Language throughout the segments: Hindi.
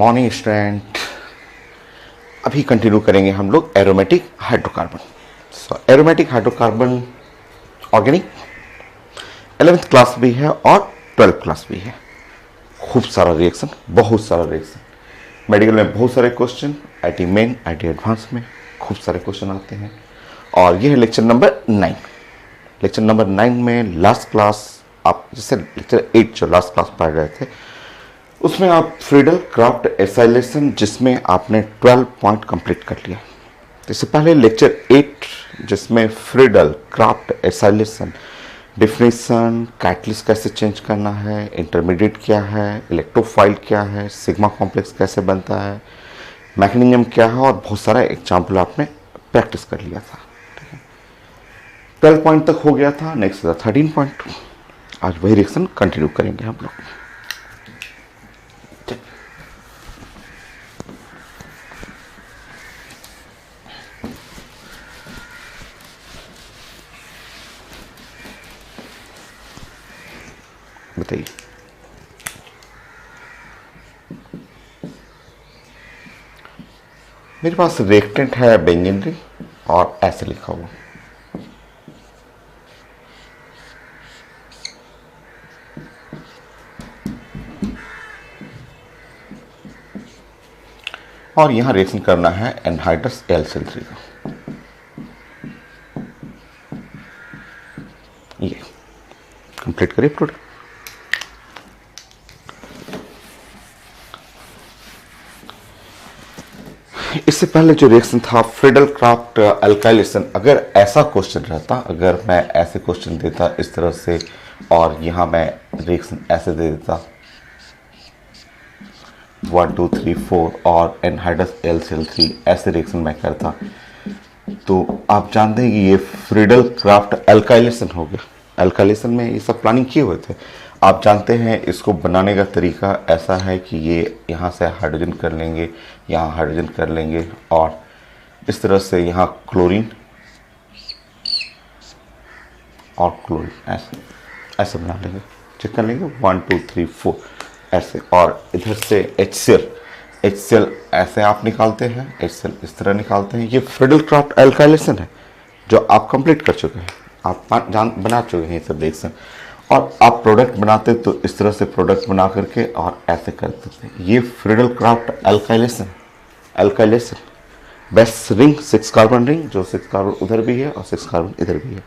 Morning student. अभी कंटिन्यू करेंगे हम लोग aromatic hydrocarbon. Aromatic hydrocarbon organic 11th class भी है और 12th क्लास भी है। खूब सारा रिएक्शन, बहुत सारा रिएक्शन। मेडिकल में बहुत सारे question, IT main, IT advance में खूब सारे क्वेश्चन आते हैं। और ये है लेक्चर नंबर 9। लेक्चर नंबर 9 में लास्ट क्लास आप जैसे लेक्चर 8 जो लास्ट क्लास पढ़ रहे थे उसमें आप फ्रीडल क्राफ्ट एसाइलेशन जिसमें आपने 12 पॉइंट कंप्लीट कर लिया। इससे पहले लेक्चर 8 जिसमें Friedel Crafts acylation definition, catalyst कैसे चेंज करना है, इंटरमीडिएट क्या है, इलेक्ट्रोफाइल क्या है, सिग्मा कॉम्प्लेक्स कैसे बनता है, मैकेनिज्म क्या है और बहुत सारा एग्जाम्पल आपने प्रैक्टिस कर लिया था। 12 पॉइंट तक हो गया था। Next 13 point. आज वही रिएक्शन कंटिन्यू करेंगे हम लोग। बताइए, मेरे पास रिएक्टेंट है बेंजीन रिंग और ऐसे लिखा हुआ। और यहां रिएक्शन करना है एनहाइड्रस एलसिल3 का। ये कंप्लीट करिए प्रोडक्ट। इससे पहले जो रिएक्शन था फ्रीडल क्राफ्ट अल्काइलेशन, अगर ऐसा क्वेश्चन रहता, अगर मैं ऐसे क्वेश्चन देता इस तरह से और यहां मैं रिएक्शन ऐसे दे देता 1 2 3 4 और एनहाइड्रस एलसिल3 ऐसे रिएक्शन मैं करता तो आप जानते हैं कि ये फ्रीडल क्राफ्ट अल्काइलेशन हो गया। अल्काइलेशन में ये सब प्लानिंग किए हुए थे। आप जानते हैं इसको बनाने का तरीका ऐसा है कि ये यहाँ से हाइड्रोजन कर लेंगे, यहाँ हाइड्रोजन कर लेंगे और इस तरह से यहाँ क्लोरीन और क्लोरीन ऐसे ऐसे बना लेंगे, चेक कर लेंगे 1 2 3 4 ऐसे। और इधर से HCl ऐसे आप निकालते हैं, HCl इस तरह निकालते हैं। ये फ्रीडल क्राफ्ट अल्काइलेशन है जो आप कंप्लीट कर चुके हैं, आप बना चुके हैं ये सब रिएक्शन। और आप प्रोडक्ट बनाते तो इस तरह से प्रोडक्ट बना करके और ऐसे करते थे। ये Friedel craft alkylation base ring 6 carbon ring, जो 6 कार्बन उधर भी है और 6 कार्बन इधर भी है।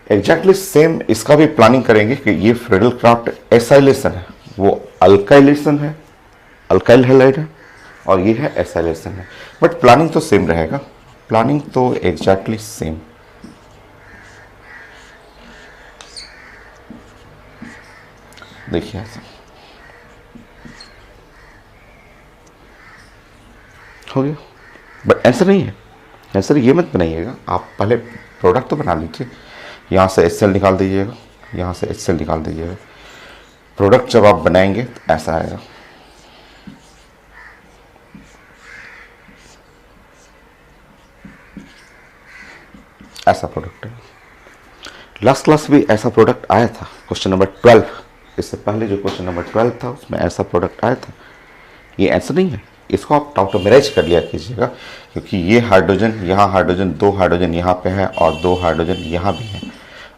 एग्जैक्टली सेम इसका भी प्लानिंग करेंगे कि ये फ्रीडल क्राफ्ट एसाइलेशन है, वो अल्काइलेशन है, अल्काइल हैलाइड है और ये है एसाइलेशन है। बट प्लानिंग तो सेम रहेगा, प्लानिंग तो एग्जैक्टली सेम। देखिए ऐसा हो गया, बट आंसर नहीं है। आंसर ये मत बनाइएगा, आप पहले प्रोडक्ट तो बना लीजिए। यहाँ से HCl निकाल दीजिएगा, यहाँ से HCl निकाल दीजिएगा। प्रोडक्ट जब आप बनाएंगे तो ऐसा आएगा। ऐसा प्रोडक्ट है। लास्ट क्लास भी ऐसा प्रोडक्ट आया था, क्वेश्चन नंबर 12। इससे पहले जो क्वेश्चन नंबर 12 था उसमें ऐसा प्रोडक्ट आया था। ये आंसर नहीं है, इसको आप टॉटोमेराइज कर लिया कीजिएगा, क्योंकि ये हाइड्रोजन यहाँ, हाइड्रोजन 2 हाइड्रोजन यहाँ पे है और 2 हाइड्रोजन यहाँ भी है।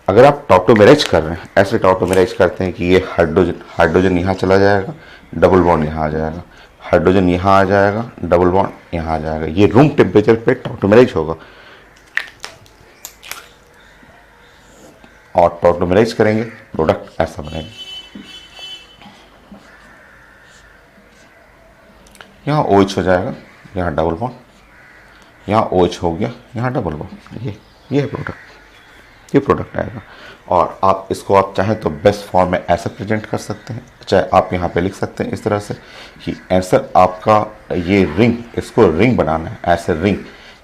अगर आप टॉटोमेराइज कर रहे हैं, ऐसे टॉटोमेराइज करते हैं कि ये हाइड्रोजन यहाँ चला जाएगा, डबल बॉन्ड यहाँ आ जाएगा, हाइड्रोजन यहाँ आ जाएगा, डबल बॉन्ड यहाँ आ जाएगा। ये रूम टेम्परेचर पे टॉटोमेराइज होगा और टॉटोमेराइज करेंगे प्रोडक्ट ऐसा बनेगा। यहाँ OH हो जाएगा, यहाँ डबल बॉन्ड, यहाँ OH हो गया, यहाँ डबल बॉन्ड। ये है प्रोडक्ट, ये प्रोडक्ट आएगा। और आप इसको आप चाहें तो बेस्ट फॉर्म में ऐसा प्रेजेंट कर सकते हैं, चाहे आप यहाँ पे लिख सकते हैं इस तरह से कि आंसर आपका ये रिंग, इसको रिंग बनाना है ऐसे रिंग,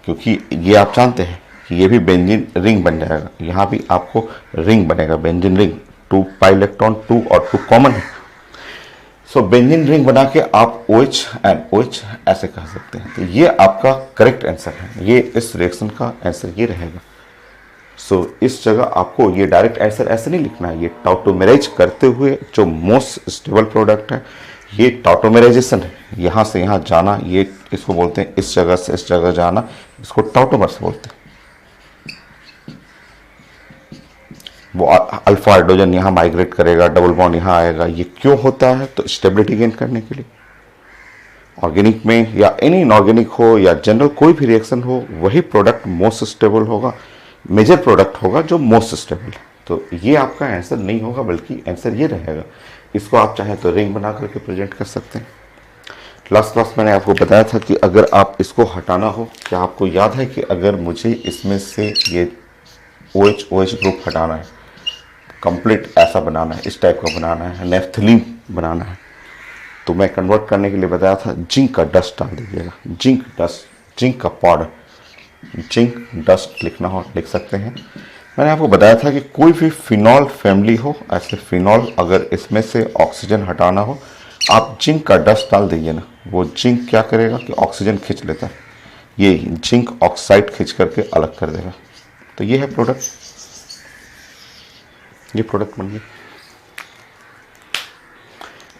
क्योंकि ये आप जानते हैं कि ये भी बेंजीन रिंग बन जाएगा। यहाँ भी आपको रिंग बनेगा, बेंजीन रिंग। 2 पाई इलेक्ट्रॉन 2 और 2 कॉमन है। सो बेंजीन रिंग बना के आप OH एंड OH ऐसे कह सकते हैं। तो ये आपका करेक्ट आंसर है, ये इस रिएक्शन का आंसर ये रहेगा। सो इस जगह आपको ये डायरेक्ट आंसर ऐसे नहीं लिखना है, ये टॉटोमेराइज करते हुए जो मोस्ट स्टेबल प्रोडक्ट है ये टॉटोमेराइजेशन है, यहाँ से यहाँ जाना, ये इसको बोलते हैं इस जगह से इस जगह जाना, इसको टॉटोमर्स बोलते हैं। वो अल्फा हाइड्रोजन यहाँ माइग्रेट करेगा, डबल बॉन्ड यहाँ आएगा। ये क्यों होता है? तो स्टेबिलिटी गेन करने के लिए। ऑर्गेनिक में या एनी इनऑर्गेनिक हो या जनरल कोई भी रिएक्शन हो, वही प्रोडक्ट मोस्ट स्टेबल होगा, मेजर प्रोडक्ट होगा जो मोस्ट स्टेबल है। तो ये आपका आंसर नहीं होगा, बल्कि आंसर ये रहेगा। इसको आप चाहे तो रिंग बना करके प्रेजेंट कर सकते हैं। लास्ट क्लास मैंने आपको बताया था कि अगर आप इसको हटाना हो, क्या आपको याद है कि अगर मुझे इसमें से ये OH OH ग्रुप हटाना है, कंप्लीट ऐसा बनाना है, इस टाइप का बनाना है, नेफ्थलीन बनाना है, तो मैं कन्वर्ट करने के लिए बताया था जिंक का डस्ट डाल दीजिएगा। जिंक डस्ट, जिंक का पाउडर, जिंक डस्ट लिखना हो लिख सकते हैं। मैंने आपको बताया था कि कोई भी फिनॉल फैमिली हो, ऐसे फिनॉल अगर इसमें से ऑक्सीजन हटाना हो, आप जिंक का डस्ट डाल दीजिए ना, वो जिंक क्या करेगा कि ऑक्सीजन खींच लेता है, ये जिंक ऑक्साइड खींच करके अलग कर देगा। तो ये है प्रोडक्ट, ये प्रोडक्ट बन गया।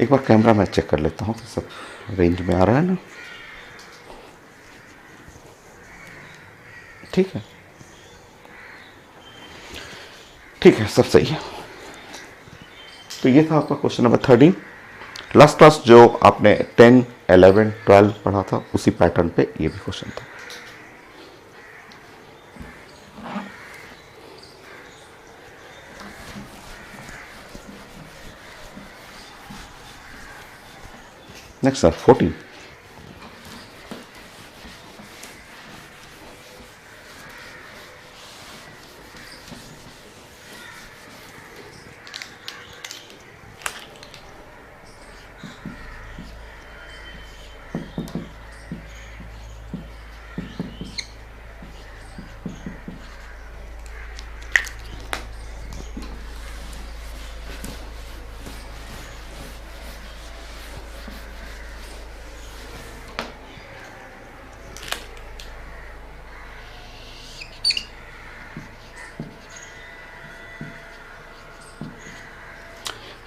एक बार कैमरा मैं चेक कर लेता हूँ कि सब रेंज में आ रहा है ना। ठीक है, ठीक है, सब सही है। तो ये था आपका क्वेश्चन नंबर 13। लास्ट क्लास जो आपने 10, 11, 12 पढ़ा था, उसी पैटर्न पे ये भी क्वेश्चन था। Next sir 14।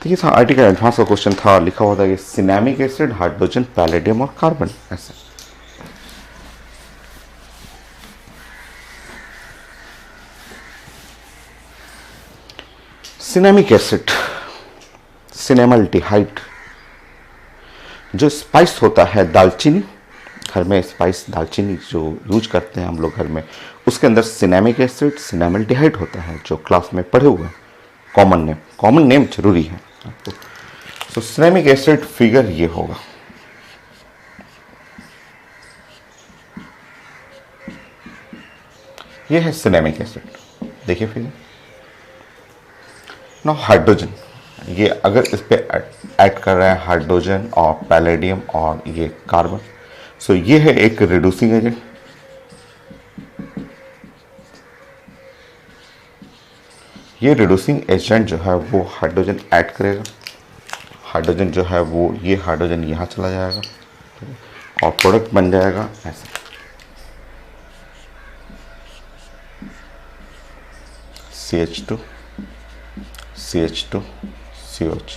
देखिए था आईटी का एडवांस का क्वेश्चन था, लिखा हुआ था कि सिनेमिक एसिड, हाइड्रोजन, पैलेडियम और कार्बन, ऐसे। सिनेमिक एसिड, सिनेमल्डिहाइड, जो स्पाइस होता है दालचीनी, घर में स्पाइस दालचीनी जो यूज करते हैं हम लोग घर में, उसके अंदर सिनेमिक एसिड, सिनेमल्डिहाइड होता है, जो क्लास में पढ़े हुए हैं। कॉमन नेम जरूरी है आपको। तो सिनेमिक एसिड फिगर ये होगा, ये है सिनेमिक एसिड। देखिए फिगर। नाउ हाइड्रोजन, ये अगर इस पे ऐड कर रहे हैं हाइड्रोजन और पैलेडियम और ये कार्बन, सो ये है एक रिड्यूसिंग एजेंट। ये रिड्यूसिंग एजेंट जो है वो हाइड्रोजन ऐड करेगा, हाइड्रोजन जो है वो ये हाइड्रोजन यहाँ चला जाएगा और प्रोडक्ट बन जाएगा ऐसे। CH2 CH2 COH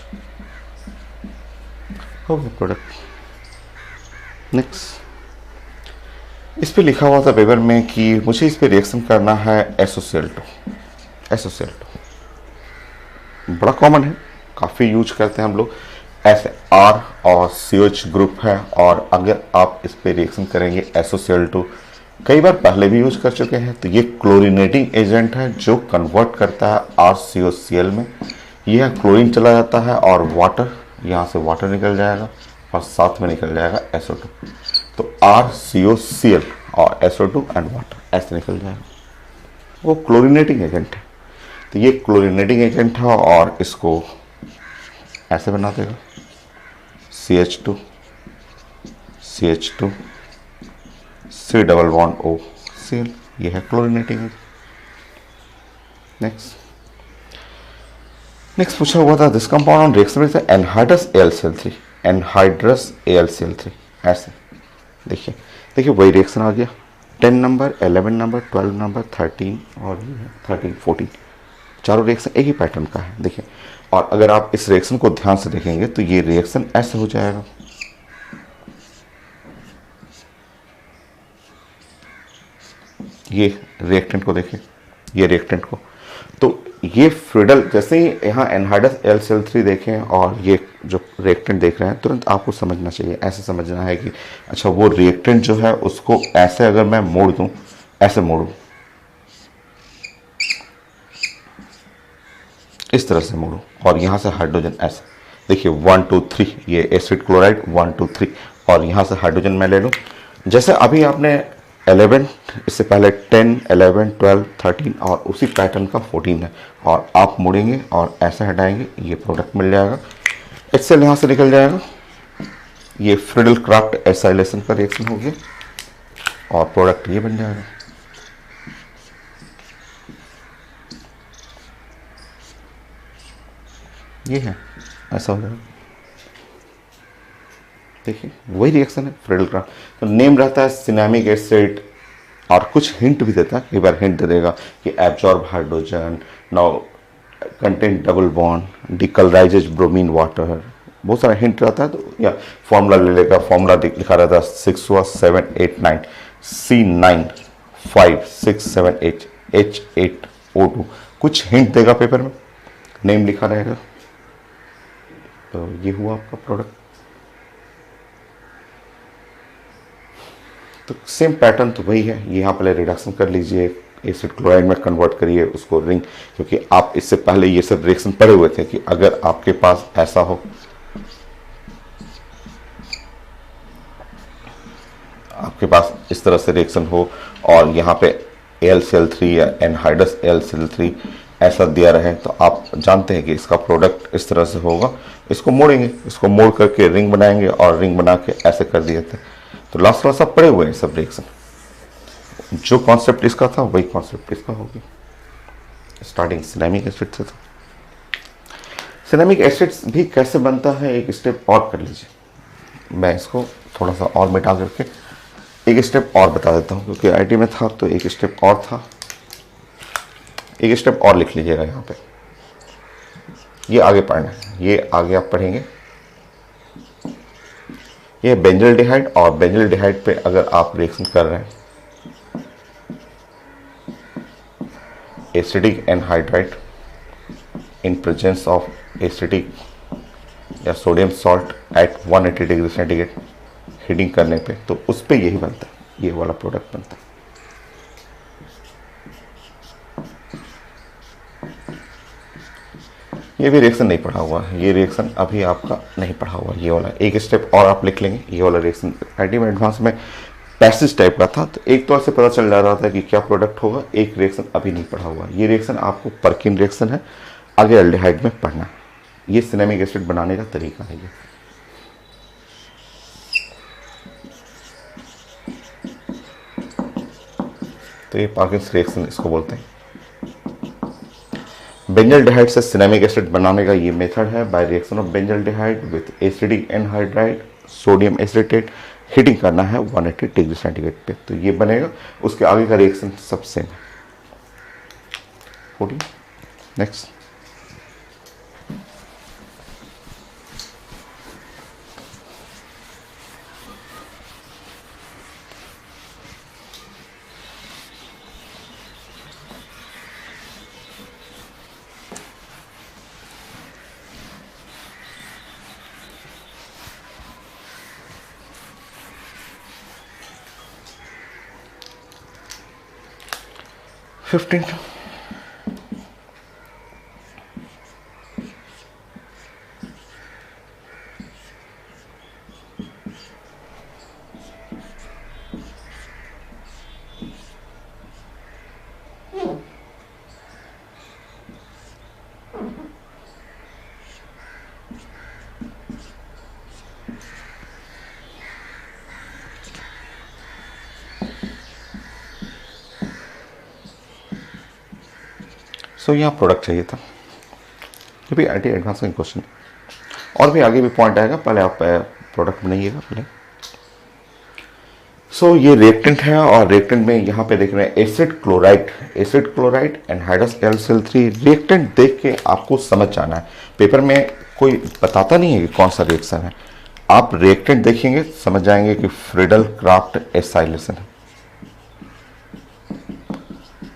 हो गया प्रोडक्ट। नेक्स्ट, इस पे लिखा हुआ था पेपर में कि मुझे इस पे रिएक्शन करना है SOCl2। बड़ा कॉमन है, काफ़ी यूज करते हैं हम लोग। ऐसे R और COH ग्रुप है, और अगर आप इस पे रिएक्शन करेंगे SOCl2, कई बार पहले भी यूज कर चुके हैं, तो ये क्लोरीनेटिंग एजेंट है जो कन्वर्ट करता है RCOCl में। यह क्लोरीन चला जाता है और वाटर, यहाँ से वाटर निकल जाएगा और साथ में निकल जाएगा SO2। तो RCOCl और SO2 एंड वाटर ऐसे निकल जाएगा, वो क्लोरीनेटिंग एजेंट है। तो ये क्लोरीनेटिंग एजेंट है और इसको ऐसे बना देगा CH2 CH2 C double bond O Cl, ये है क्लोरीनेटिंग एजेंट। नेक्स्ट पूछा हुआ था this compound on reaction with anhydrous AlCl3, anhydrous AlCl3, ऐसे। देखिए वही रिएक्शन आ गया। 10 नंबर, 11 नंबर, 12 नंबर, 13 और 13, 14 चारों रिएक्शन एक ही पैटर्न का है, देखिए। और अगर आप इस रिएक्शन को ध्यान से देखेंगे तो ये रिएक्शन ऐसे हो जाएगा, ये रिएक्टेंट को देखिए, ये रिएक्टेंट को, तो ये फ्रिडल जैसे ही यहाँ एनहाइडस LCl3 देखें और ये जो रिएक्टेंट देख रहे हैं, तुरंत आपको समझना चाहिए, ऐसे समझना है कि अच्छा वो रिएक्टेंट जो है उसको ऐसे अगर मैं मोड़ दूं, ऐसे मोड़ूं, इस तरह से मोड़ूं, और यहाँ से हाइड्रोजन ऐसे, देखिए 1 2 3, ये एसिड क्लोराइड 1 2 3, और यहाँ से हाइड्रोजन मैं ले लूँ। जैसे अभी आपने 11, इससे पहले 10, 11, 12, 13 और उसी पैटर्न का 14 है, और आप मुड़ेंगे और ऐसे हटाएंगे, ये प्रोडक्ट मिल जाएगा। HCl यहाँ से निकल जाएगा, ये फ्रिडल क्राफ्ट एसाइलेशन का रिएक्शन हो गया और प्रोडक्ट ये बन जाएगा। ये है, ऐसा हो जाएगा, देखिए वही रिएक्शन है फ्रिडल क्राफ्ट। तो नेम रहता है सिनेमिक एसिड, और कुछ हिंट भी देता है, कई बार हिंट दे देगा कि absorb hydrogen, now content double bond, decolourises bromine water, बहुत सारा हिंट रहता है। तो या फॉर्मूला ले लेगा, फॉर्मूला लिखा रहता है 6 हुआ 7 8 9 C9 5 6 7 8 H8O2, कुछ हिंट देगा पेपर में, नेम लिखा रहेगा। तो ये हुआ आपका प्रोडक्ट। तो सेम पैटर्न तो वही है, यहाँ पहले रिडक्शन कर लीजिए, एसिड क्लोराइड में कन्वर्ट करिए उसको रिंग, क्योंकि आप इससे पहले ये सब रिएक्शन पढ़े हुए थे कि अगर आपके पास ऐसा हो, आपके पास इस तरह से रिएक्शन हो और यहाँ पे LCl3 या एनहाइडस LCl3 ऐसा दिया रहे, तो आप जानते हैं कि इसका प्रोडक्ट इस तरह से होगा। इसको मोड़ेंगे, इसको मोड़ करके रिंग बनाएंगे और रिंग बना के ऐसे कर दिए थे। तो लास्ट क्लास सब पढ़े हुए हैं सब रिएक्शन, जो कॉन्सेप्ट इसका था वही कॉन्सेप्ट इसका होगी। स्टार्टिंग सिनेमिक एसिड से था। सिनेमिक एसिड भी कैसे बनता है एक स्टेप और कर लीजिए, मैं इसको थोड़ा सा और मिटा करके एक स्टेप और बता देता हूँ, क्योंकि आईटी में था तो एक स्टेप और था, एक स्टेप और लिख लीजिएगा यहाँ पे, ये आगे पढ़ना है, ये आगे आप पढ़ेंगे। ये बेंजल्डिहाइड, और बेंजल्डिहाइड पे अगर आप रिएक्शन कर रहे हैं, acidic anhydride in presence of acidic या sodium salt at 180 degree centigrade heating करने पे, तो उस पे यही बनता है, ये वाला प्रोडक्ट बनता है। ये भी रिएक्शन नहीं पढ़ा हुआ है, ये रिएक्शन अभी आपका नहीं पढ़ा हुआ, ये वाला एक स्टेप और आप लिख लेंगे। ये वाला रिएक्शन आईटी में एडवांस में पैसेज टाइप का था, तो एक तौर से पता चल जा रहा था कि क्या प्रोडक्ट होगा, एक रिएक्शन अभी नहीं पढ़ा हुआ। ये रिएक्शन आपको पर्किन रिएक्शन है, आगे एल्डिहाइड में पढ़ना है। ये सिनेमिक एसिड बनाने का तरीका है ये। तो ये पार्किंस रिएक्शन इसको बोलते हैं। बेंजल्डिहाइड से सिनेमिक एसिड बनाने का ये मेथड है, by reaction of benzaldehyde with acidic anhydride sodium acetate, heating करना है 180 डिग्री सेंटीग्रेड पे, तो ये बनेगा। उसके आगे का रिएक्शन सब सेम है। 14 नेक्स्ट। फिफ्टीन सो यहाँ प्रोडक्ट चाहिए था, ये भी आई टी एडवांस का क्वेश्चन है, और भी आगे भी पॉइंट आएगा, पहले आप प्रोडक्ट बनाइएगा पहले। सो ये रिएक्टेंट है और रिएक्टेंट में यहाँ पे देख रहे हैं acid chloride and hydrous LCl3। Reactant देख के आपको समझ जाना है, पेपर में कोई बताता नहीं है कि कौन सा रिएक्शन है, आप रिएक्टेंट देखेंगे समझ जाएंगे कि फ्रीडल क्राफ्ट एसाइलेशन है।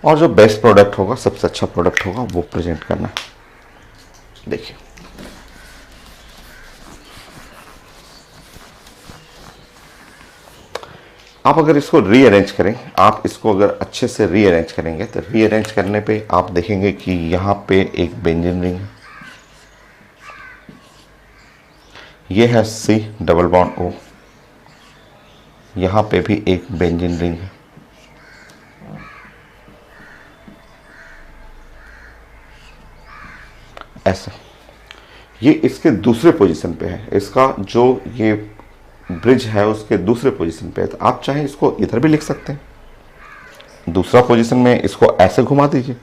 और जो बेस्ट प्रोडक्ट होगा, सबसे अच्छा प्रोडक्ट होगा, वो प्रेजेंट करना है। देखिए आप अगर इसको रीअरेंज करें, आप इसको अगर अच्छे से रीअरेंज करेंगे तो रीअरेंज करने पे आप देखेंगे कि यहाँ पे एक बेंजीन रिंग है, ये है C डबल बॉन्ड O, यहाँ पे भी एक बेंजीन रिंग है, ऐसा। ये इसके दूसरे पोजीशन पे है, इसका जो ये ब्रिज है उसके दूसरे पोजीशन पे है, तो आप चाहें इसको इधर भी लिख सकते हैं। दूसरा पोजीशन में इसको ऐसे घुमा दीजिए,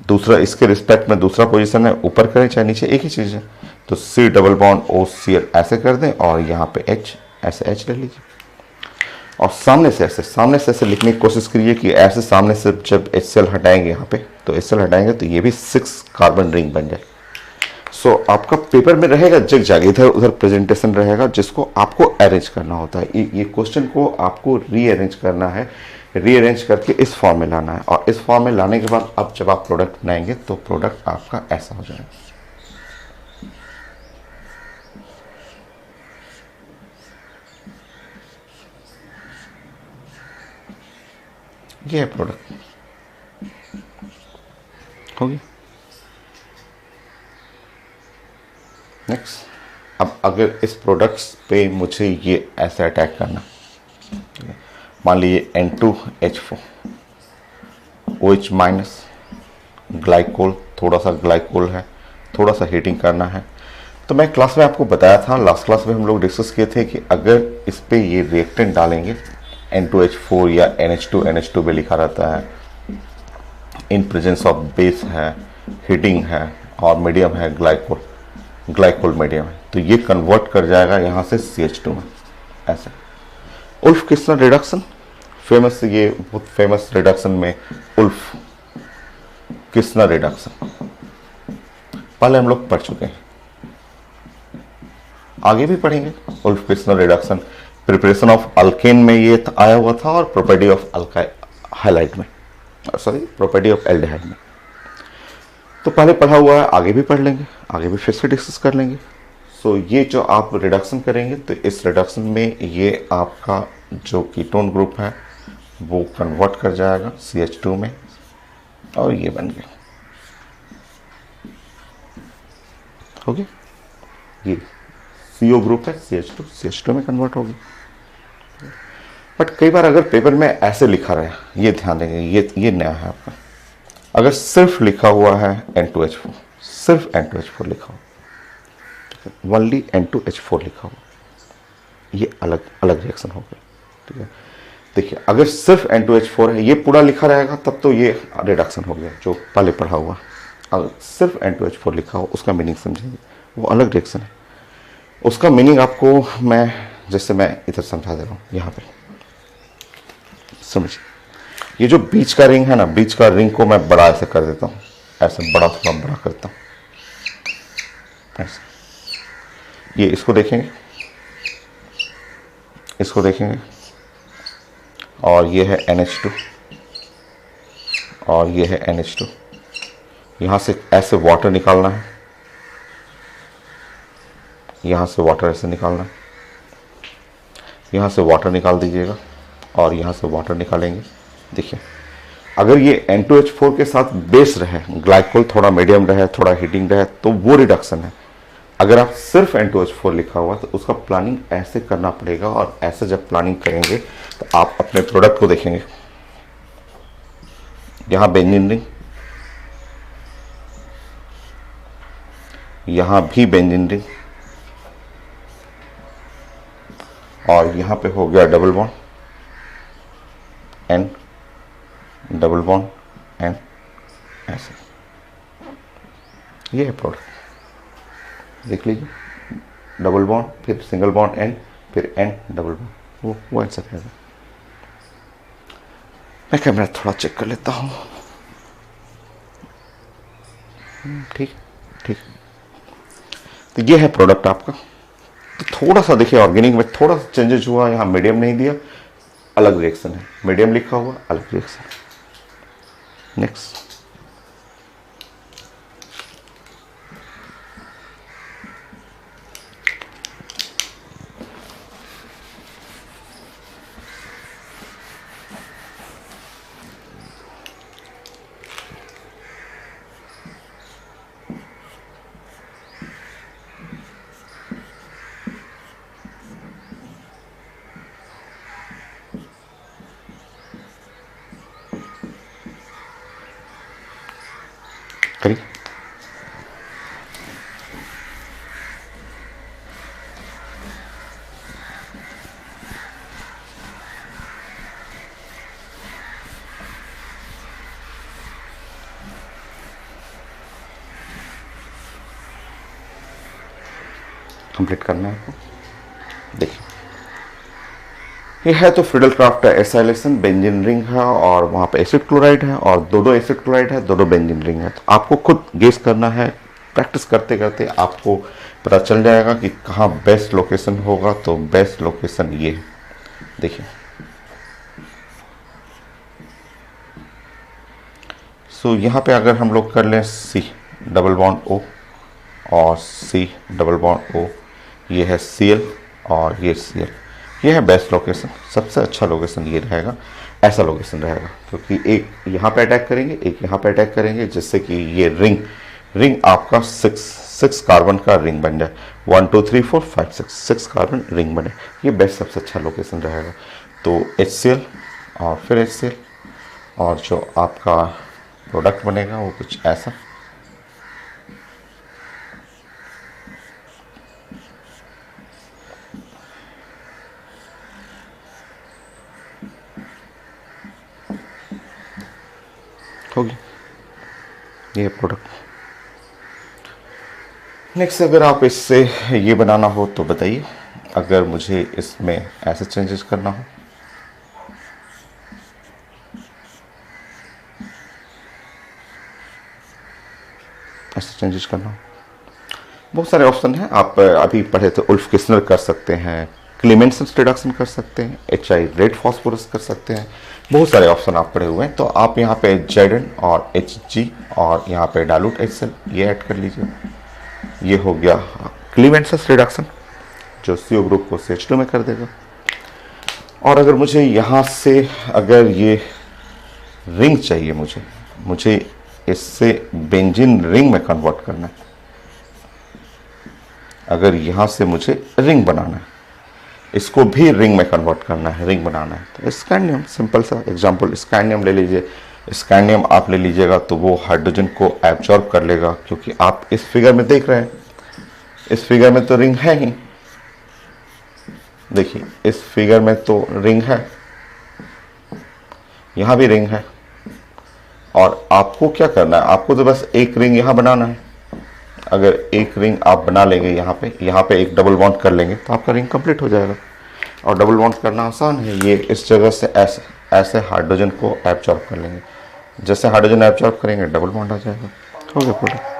दूसरा इसके रिस्पेक्ट में दूसरा पोजीशन है, ऊपर करें चाहे नीचे एक ही चीज़ है। तो C डबल बॉन्ड OCl ऐसे कर दें और यहाँ पे H, ऐसे H ले लीजिए और सामने से ऐसे लिखने की कोशिश करिए कि ऐसे सामने से जब HCl हटाएंगे यहाँ पे, तो HCl हटाएंगे तो ये भी 6 कार्बन रिंग बन जाए। सो आपका पेपर में रहेगा जग जाग, इधर उधर प्रेजेंटेशन रहेगा जिसको आपको अरेंज करना होता है। ये क्वेश्चन को आपको रीअरेंज करना है, रीअरेंज करके इस फॉर्म में लाना है और इस फॉर्म में लाने के बाद अब जब आप प्रोडक्ट बनाएंगे तो प्रोडक्ट आपका ऐसा हो जाएगा। ये है प्रोडक्ट, होगी। नेक्स्ट, अब अगर इस प्रोडक्ट्स पे मुझे ये ऐसे अटैक करना, मान लीजिए N2H4 OH माइनस ग्लाइकोल, थोड़ा सा ग्लाइकोल है, थोड़ा सा हीटिंग करना है। तो मैं क्लास में आपको बताया था, लास्ट क्लास में हम लोग डिस्कस किए थे कि अगर इस पे ये रिएक्टेंट डालेंगे N2H4 या NH2 पे लिखा रहता है इन प्रेजेंस ऑफ बेस है, हीटिंग है और मीडियम है ग्लाइकोल मीडियम है, तो ये कन्वर्ट कर जाएगा यहाँ से CH2 में ऐसे। उल्फ किस्ना रिडक्शन फेमस, ये बहुत फेमस रिडक्शन में उल्फ किस्ना रिडक्शन पहले हम लोग पढ़ चुके हैं, आगे भी पढ़ेंगे। Wolff Kishner reduction preparation of alkane में ये आया हुआ था और प्रॉपर्टी ऑफ हाइलाइट में, सॉरी प्रॉपर्टी ऑफ एल्डिहाइड में। तो पहले पढ़ा हुआ है, आगे भी पढ़ लेंगे, आगे भी फिर से डिस्कस कर लेंगे। सो ये जो आप रिडक्शन करेंगे तो इस रिडक्शन में ये आपका जो कीटोन ग्रुप है वो कन्वर्ट कर जाएगा CH2 में और ये बन गया, हो गया। ये CO ग्रुप है, CH2 में कन्वर्ट होगी। बट कई बार अगर पेपर में ऐसे लिखा रहे, ये ध्यान देंगे, ये नया है आपका, अगर सिर्फ लिखा हुआ है N2H4, सिर्फ N2H4 लिखा हो, ओनली N2H4 लिखा हो, ये अलग अलग रिएक्शन हो गया, ठीक है। देखिए अगर सिर्फ N2H4 है, ये पूरा लिखा रहेगा तब तो ये रिडक्शन हो गया जो पहले पढ़ा हुआ। अगर सिर्फ N2H4 लिखा हो, उसका मीनिंग समझेंगे, वो अलग रिएक्शन है। उसका मीनिंग आपको मैं जैसे मैं इधर समझा दे रहा हूँ, यहाँ पे समझिए। ये जो बीच का रिंग है ना, बीच का रिंग को मैं बड़ा ऐसे कर देता हूँ, ऐसे बड़ा थोड़ा बड़ा करता हूँ ऐसे। ये इसको देखेंगे, इसको देखेंगे और ये है NH2 और ये है NH2। यहाँ से ऐसे वाटर निकालना है, यहाँ से वाटर ऐसे निकालना है, यहाँ से वाटर निकाल दीजिएगा और यहाँ से वाटर निकालेंगे। देखिए अगर ये N2H4 के साथ बेस रहे, ग्लाइकोल थोड़ा मीडियम रहे, थोड़ा हीटिंग रहे, तो वो रिडक्शन है। अगर आप सिर्फ N2H4 लिखा हुआ तो उसका प्लानिंग ऐसे करना पड़ेगा और ऐसे जब प्लानिंग करेंगे तो आप अपने प्रोडक्ट को देखेंगे, यहाँ बेंजीन रिंग, यहाँ भी बेंजीन रिंग और यहाँ पे हो गया double bond N, double bond N, ऐसे। ये है प्रोडक्ट, देख लीजिए, डबल बॉन्ड फिर सिंगल बॉन्ड N, फिर N डबल बॉन्ड, वो आंसर है। मैं कैमरा थोड़ा चेक कर लेता हूँ। ठीक ठीक। तो ये है प्रोडक्ट आपका। तो थोड़ा सा देखिए ऑर्गेनिक में थोड़ा सा चेंजेस हुआ, यहाँ मीडियम नहीं दिया, अलग रिएक्शन है, मीडियम लिखा हुआ अलग रिएक्शन। नेक्स्ट। करिए। कंप्लीट करना है आपको। देखिए ये है तो Friedel Crafts acylation benzene ring है और वहाँ पे एसिड क्लोराइड है और दो एसिड क्लोराइड है, दो बेंजीन रिंग है। तो आपको खुद गेस करना है, प्रैक्टिस करते करते आपको पता चल जाएगा कि कहाँ बेस्ट लोकेशन होगा। तो बेस्ट लोकेशन ये है, देखिए। सो यहाँ पे अगर हम लोग कर लें C डबल बॉन्ड O और C डबल बॉन्ड O, ये है Cl और ये Cl, ये है बेस्ट लोकेशन। सबसे अच्छा लोकेशन ये रहेगा, ऐसा लोकेशन रहेगा, क्योंकि एक यहाँ पे अटैक करेंगे, एक यहाँ पे अटैक करेंगे, जिससे कि ये रिंग आपका सिक्स कार्बन का रिंग बन जाए। 1 2 3 4 5 6 कार्बन रिंग बने, ये बेस्ट सबसे अच्छा लोकेशन रहेगा। तो HCl और फिर HCl और जो आपका प्रोडक्ट बनेगा वो कुछ ऐसा। होगी ये प्रोडक्ट। नेक्स्ट अगर आप इससे ये बनाना हो तो बताइए, अगर मुझे इसमें ऐसे चेंजेस करना हो, ऐसे चेंजेस करना हो, बहुत सारे ऑप्शन हैं। आप अभी पढ़े थे उल्फ किस्नर कर सकते हैं, क्लेमेंसन रिडक्शन कर सकते हैं, HI रेड फॉस्फोरस कर सकते हैं, बहुत सारे ऑप्शन आप पढ़े हुए हैं। तो आप यहाँ पे जेडन और HG और यहाँ पे डाइल्यूट HCl ये ऐड कर लीजिए। ये हो गया क्लेमेंसन रिडक्शन, जो CO ग्रुप को CH2 में कर देगा। और अगर मुझे यहाँ से अगर ये रिंग चाहिए, मुझे इससे बेंजीन रिंग में कन्वर्ट करना है। अगर यहाँ से मुझे रिंग बनाना है, इसको भी रिंग में कन्वर्ट करना है, रिंग बनाना है, तो स्कैंडियम, सिंपल सा एग्जांपल, स्कैंडियम ले लीजिए। स्कैंडियम आप ले लीजिएगा तो वो हाइड्रोजन को एब्जॉर्ब कर लेगा, क्योंकि आप इस फिगर में देख रहे हैं, इस फिगर में तो रिंग है ही। देखिए इस फिगर में तो रिंग है, यहाँ भी रिंग है, और आपको क्या करना है, आपको तो बस एक रिंग यहाँ बनाना है। अगर एक रिंग आप बना लेंगे यहाँ पे एक डबल बॉन्ड कर लेंगे तो आपका रिंग कंप्लीट हो जाएगा। और डबल बॉन्ड करना आसान है, ये इस जगह से ऐसे हाइड्रोजन को एब्जॉर्ब कर लेंगे, जैसे हाइड्रोजन एब्जॉर्ब करेंगे डबल बॉन्ड आ जाएगा, हो गया प्रोडक्ट।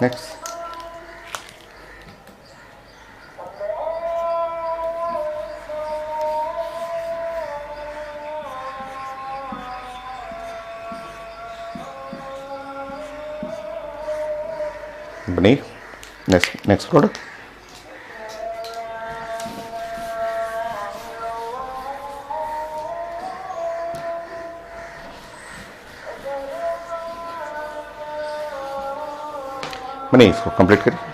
नेक्स्ट। बनी नेक्स्ट प्रोडक्ट। बनी, इसको कंप्लीट करिए।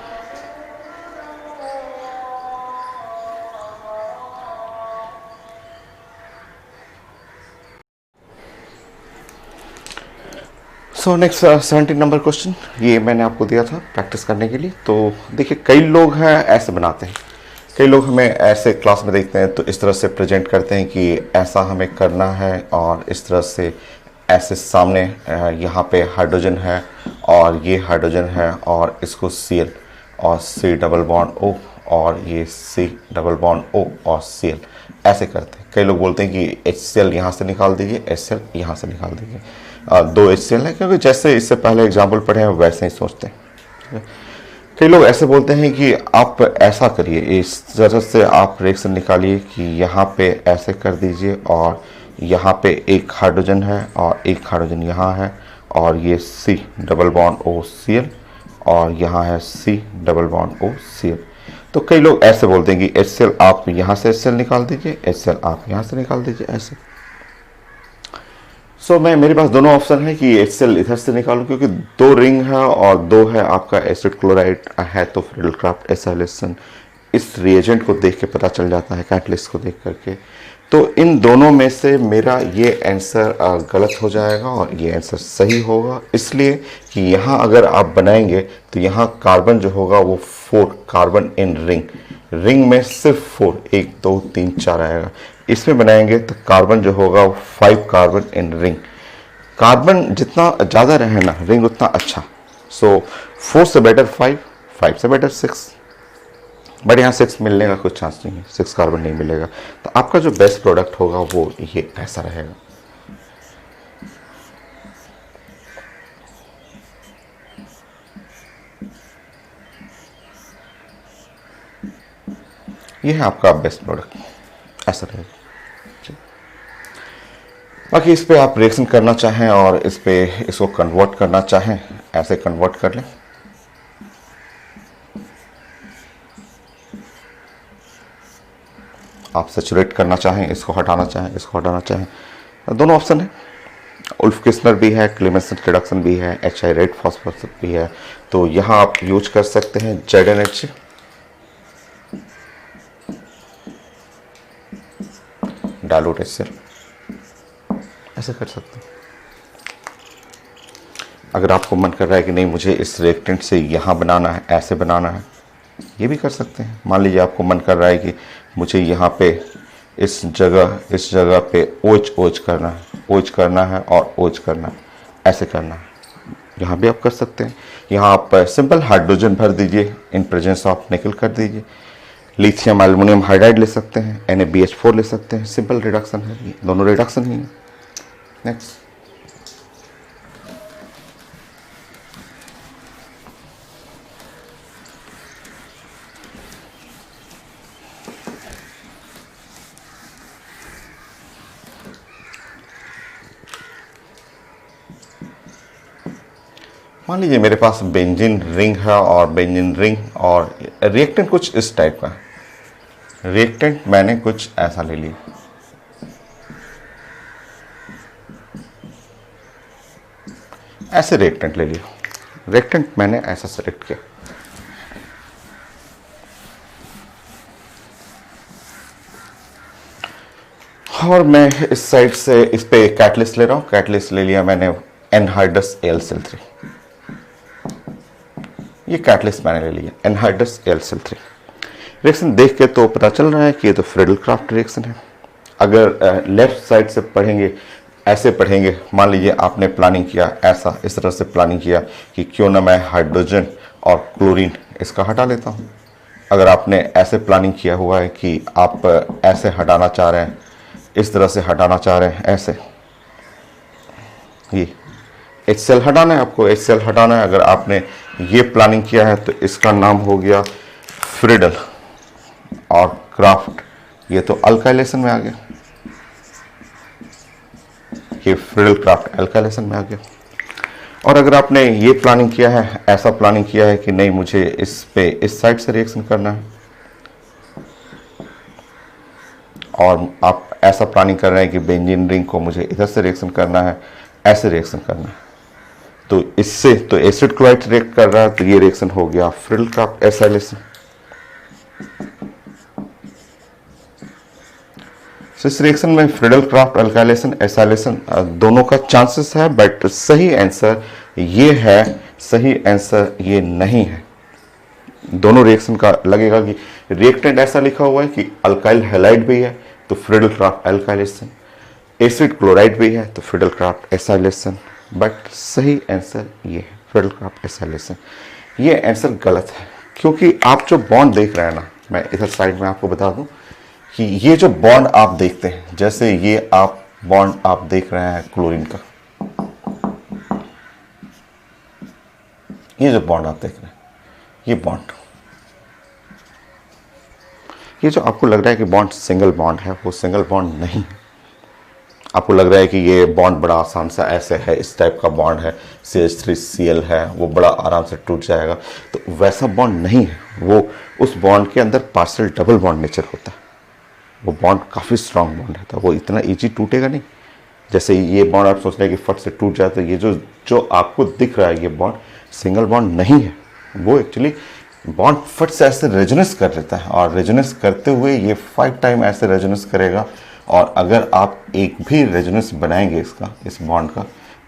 सो नेक्स्ट 17 नंबर क्वेश्चन, ये मैंने आपको दिया था प्रैक्टिस करने के लिए। तो देखिए कई लोग हैं ऐसे बनाते हैं, कई लोग हमें ऐसे क्लास में देखते हैं तो इस तरह से प्रेजेंट करते हैं कि ऐसा हमें करना है, और इस तरह से ऐसे सामने यहाँ पे हाइड्रोजन है और ये हाइड्रोजन है और इसको Cl और C डबल बॉन्ड O और ये C डबल बॉन्ड O और Cl, ऐसे करते हैं। कई लोग बोलते हैं कि HCl यहाँ से निकाल दीजिए, HCl यहाँ से निकाल दीजिए। 2 HCl है, क्योंकि जैसे इससे पहले एग्जाम्पल पढ़े हैं वैसे ही सोचते हैं। कई लोग ऐसे बोलते हैं कि आप ऐसा करिए, इस तरह से आप रिएक्शन निकालिए कि यहाँ पे ऐसे कर दीजिए और यहाँ पे एक हाइड्रोजन है और एक हाइड्रोजन यहाँ है और ये C डबल बॉन्ड OCl और यहाँ है C डबल बॉन्ड OCl। तो कई लोग ऐसे बोलते हैं कि HCl आप यहाँ से HCl निकाल दीजिए, HCl आप यहाँ से निकाल दीजिए, ऐसे। मेरे पास दोनों ऑप्शन है कि HCl इधर से निकालूं, क्योंकि 2 रिंग है और 2 है आपका एसिड क्लोराइड है, तो फ्रिडलक्राफ्ट एसाइलेशन इस रिएजेंट को देख के पता चल जाता है, कैटलिस्ट को देख करके। तो इन दोनों में से मेरा ये आंसर गलत हो जाएगा और ये आंसर सही होगा, इसलिए कि यहाँ अगर आप बनाएंगे तो यहाँ कार्बन जो होगा वो 4 कार्बन इन रिंग में सिर्फ 4, 1 2 3 4 आएगा। इसमें बनाएंगे तो कार्बन जो होगा 5 कार्बन इन रिंग। कार्बन जितना ज़्यादा रहे ना रिंग उतना अच्छा। 4 से बेटर 5, 5 से बेटर 6, बट यहाँ 6 मिलने का कुछ चांस नहीं है, 6 कार्बन नहीं मिलेगा। तो आपका जो बेस्ट प्रोडक्ट होगा वो ये ऐसा रहेगा। ये है आपका बेस्ट प्रोडक्ट, ऐसा रहेगा। बाकी इस पे आप रिएक्शन करना चाहें और इस पे इसको कन्वर्ट करना चाहें, ऐसे कन्वर्ट कर लें। आप सैचुरेट करना चाहें, इसको हटाना चाहें, इसको हटाना चाहें, दोनों ऑप्शन है। उल्फ किस्नर भी है, क्लेमेंसन रिडक्शन भी है, HI रेड फॉस्फोरस भी है। तो यहाँ आप यूज कर सकते हैं ZNH, डायलूट HCl, ऐसे कर सकते हैं। अगर आपको मन कर रहा है कि नहीं मुझे इस रिएक्टेंट से यहाँ बनाना है, ऐसे बनाना है, ये भी कर सकते हैं। मान लीजिए आपको मन कर रहा है कि मुझे यहाँ पे इस जगह पे OH करना है, OH करना है और OH करना है, ऐसे करना है, यहाँ भी आप कर सकते हैं। यहाँ आप सिंपल हाइड्रोजन भर दीजिए, इन प्रेजेंस ऑफ निकल कर दीजिए। लिथियम एल्युमिनियम हाइड्राइड ले सकते हैं, NaBH4 ले सकते हैं, सिंपल रिडक्शन है, ये दोनों रिडक्शन ही है। नेक्स्ट, मान लीजिए मेरे पास बेंजीन रिंग है और बेंजीन रिंग और रिएक्टेंट कुछ इस टाइप का है। रिएक्टेंट मैंने कुछ ऐसा ले लिया, ऐसे रिएक्टेंट ले लिया, रिएक्टेंट मैंने ऐसा सेलेक्ट किया। और मैं इस साइड से इस पे कैटलिस्ट ले रहा हूँ, कैटलिस्ट ले लिया मैंने एनहाइड्रस AlCl3, ये कैटलिस्ट मैंने ले लिया एनहाइड्रस AlCl3। रिएक्शन देख के तो पता चल रहा है कि ये तो फ्रिडलक्राफ्ट रिएक्शन है। अगर लेफ्ट साइड से पढ़ेंगे, ऐसे पढ़ेंगे, मान लीजिए आपने प्लानिंग किया ऐसा, इस तरह से प्लानिंग किया कि क्यों ना मैं हाइड्रोजन और क्लोरीन इसका हटा लेता हूँ। अगर आपने ऐसे प्लानिंग किया हुआ है कि आप ऐसे हटाना चाह रहे हैं, इस तरह से हटाना चाह रहे हैं, ऐसे ये HCl हटाना है, आपको HCl हटाना है। अगर आपने ये प्लानिंग किया है तो इसका नाम हो गया फ्रिडल और क्राफ्ट, ये तो अल्काइलेशन में आ गया, ये फ्रिडल क्राफ्ट अल्काइलेशन में आ गया। और अगर आपने ये प्लानिंग किया है, ऐसा प्लानिंग किया है कि नहीं मुझे इस पे इस साइड से रिएक्शन करना है, और आप ऐसा प्लानिंग कर रहे हैं कि बेंजीन रिंग को मुझे इधर से रिएक्शन करना है, ऐसे रिएक्शन करना है, तो इससे तो एसिड क्लोराइड रिएक्ट कर रहा है, तो ये रिएक्शन हो गया फ्रिडलक्राफ्ट एसाइलेशन। इस रिएक्शन में फ्रिडलक्राफ्ट अल्काइलेशन एसाइलेशन दोनों का चांसेस है, बट सही आंसर ये है, सही आंसर ये नहीं है। दोनों रिएक्शन का लगेगा कि रिएक्टेंट ऐसा लिखा हुआ है कि अल्काइल हैलाइड भी है तो फ्रिडलक्राफ्ट अल्काइलेशन, एसिड क्लोराइड भी है तो फ्रिडलक्राफ्ट एसाइलेशन, बट सही आंसर ये है फ्रिडलक्राफ्ट एसाइलेशन। ये आंसर गलत है, क्योंकि आप जो बॉन्ड देख रहे हैं ना, मैं इधर साइड में आपको बता दूं कि ये जो बॉन्ड आप देखते हैं, जैसे ये आप बॉन्ड आप देख रहे हैं क्लोरीन का, ये जो बॉन्ड आप देख रहे हैं, ये बॉन्ड, ये जो आपको लग रहा है कि बॉन्ड सिंगल बॉन्ड है, वो सिंगल बॉन्ड नहीं है। आपको लग रहा है कि ये बॉन्ड बड़ा आसान सा ऐसे है, इस टाइप का बॉन्ड है, CH3Cl है, वो बड़ा आराम से टूट जाएगा, तो वैसा बॉन्ड नहीं है। वो उस बॉन्ड के अंदर पार्शियल डबल बॉन्ड नेचर होता है। वो बॉन्ड काफ़ी स्ट्रांग बॉन्ड है, तो वो इतना ईजी टूटेगा नहीं। जैसे ये बॉन्ड आप सोच रहे हैं कि फट से टूट जाए, तो ये जो आपको दिख रहा है ये बॉन्ड सिंगल बॉन्ड नहीं है। वो एक्चुअली बॉन्ड फट से ऐसे रेजोनेंस कर लेता है, और रेजोनेंस करते हुए ये 5 टाइम ऐसे रेजोनेंस करेगा, और अगर आप एक भी रेजोनेंस बनाएंगे इसका, इस बॉन्ड का,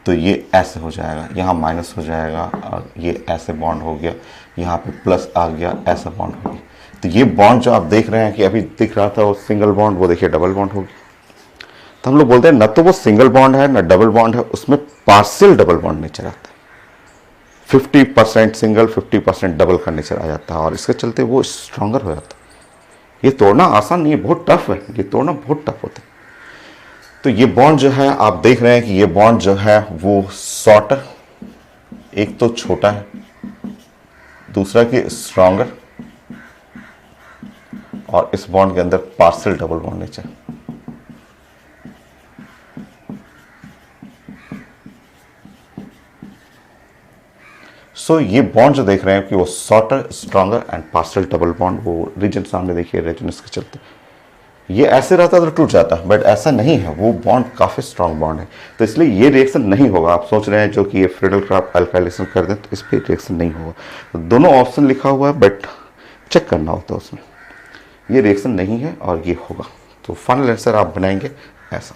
तो ये ऐसे हो जाएगा, यहाँ माइनस हो जाएगा, और ये ऐसे बॉन्ड हो गया, यहाँ पे प्लस आ गया, ऐसा बॉन्ड हो गया। तो ये बॉन्ड जो आप देख रहे हैं कि अभी दिख रहा था वो सिंगल बॉन्ड, वो देखिए डबल बॉन्ड हो गया। तो हम लोग बोलते हैं ना तो वो सिंगल बॉन्ड है ना डबल बॉन्ड है, उसमें पार्शियल डबल बॉन्ड नेचर आता है। 50% सिंगल 50% डबल का नेचर आ जाता है, और इसके चलते वो स्ट्रांगर हो जाता है। ये तोड़ना आसान नहीं है, बहुत टफ है, ये तोड़ना बहुत टफ होता है। तो ये बॉन्ड जो है आप देख रहे हैं कि ये बॉन्ड जो है वो शॉर्टर, एक तो छोटा है, दूसरा कि स्ट्रांगर, और इस बॉन्ड के अंदर पार्शियल डबल बॉन्ड नेचर। सो ये बॉन्ड जो देख रहे हैं कि वो shorter, stronger and partial double bond, वो रीजन सामने देखिए रेजोनेंस के चलते ये ऐसे रहता तो टूट जाता, बट ऐसा नहीं है, वो बॉन्ड काफ़ी स्ट्रांग बॉन्ड है, तो इसलिए ये रिएक्शन नहीं होगा। आप सोच रहे हैं जो कि ये फ्रीडल-क्राफ्ट अल्काइलेशन कर दें तो इस पर रिएक्शन नहीं होगा। तो दोनों ऑप्शन लिखा हुआ है, बट चेक करना होता है उसमें, ये रिएक्शन नहीं है और ये होगा। तो फाइनल आंसर आप बनाएंगे ऐसा।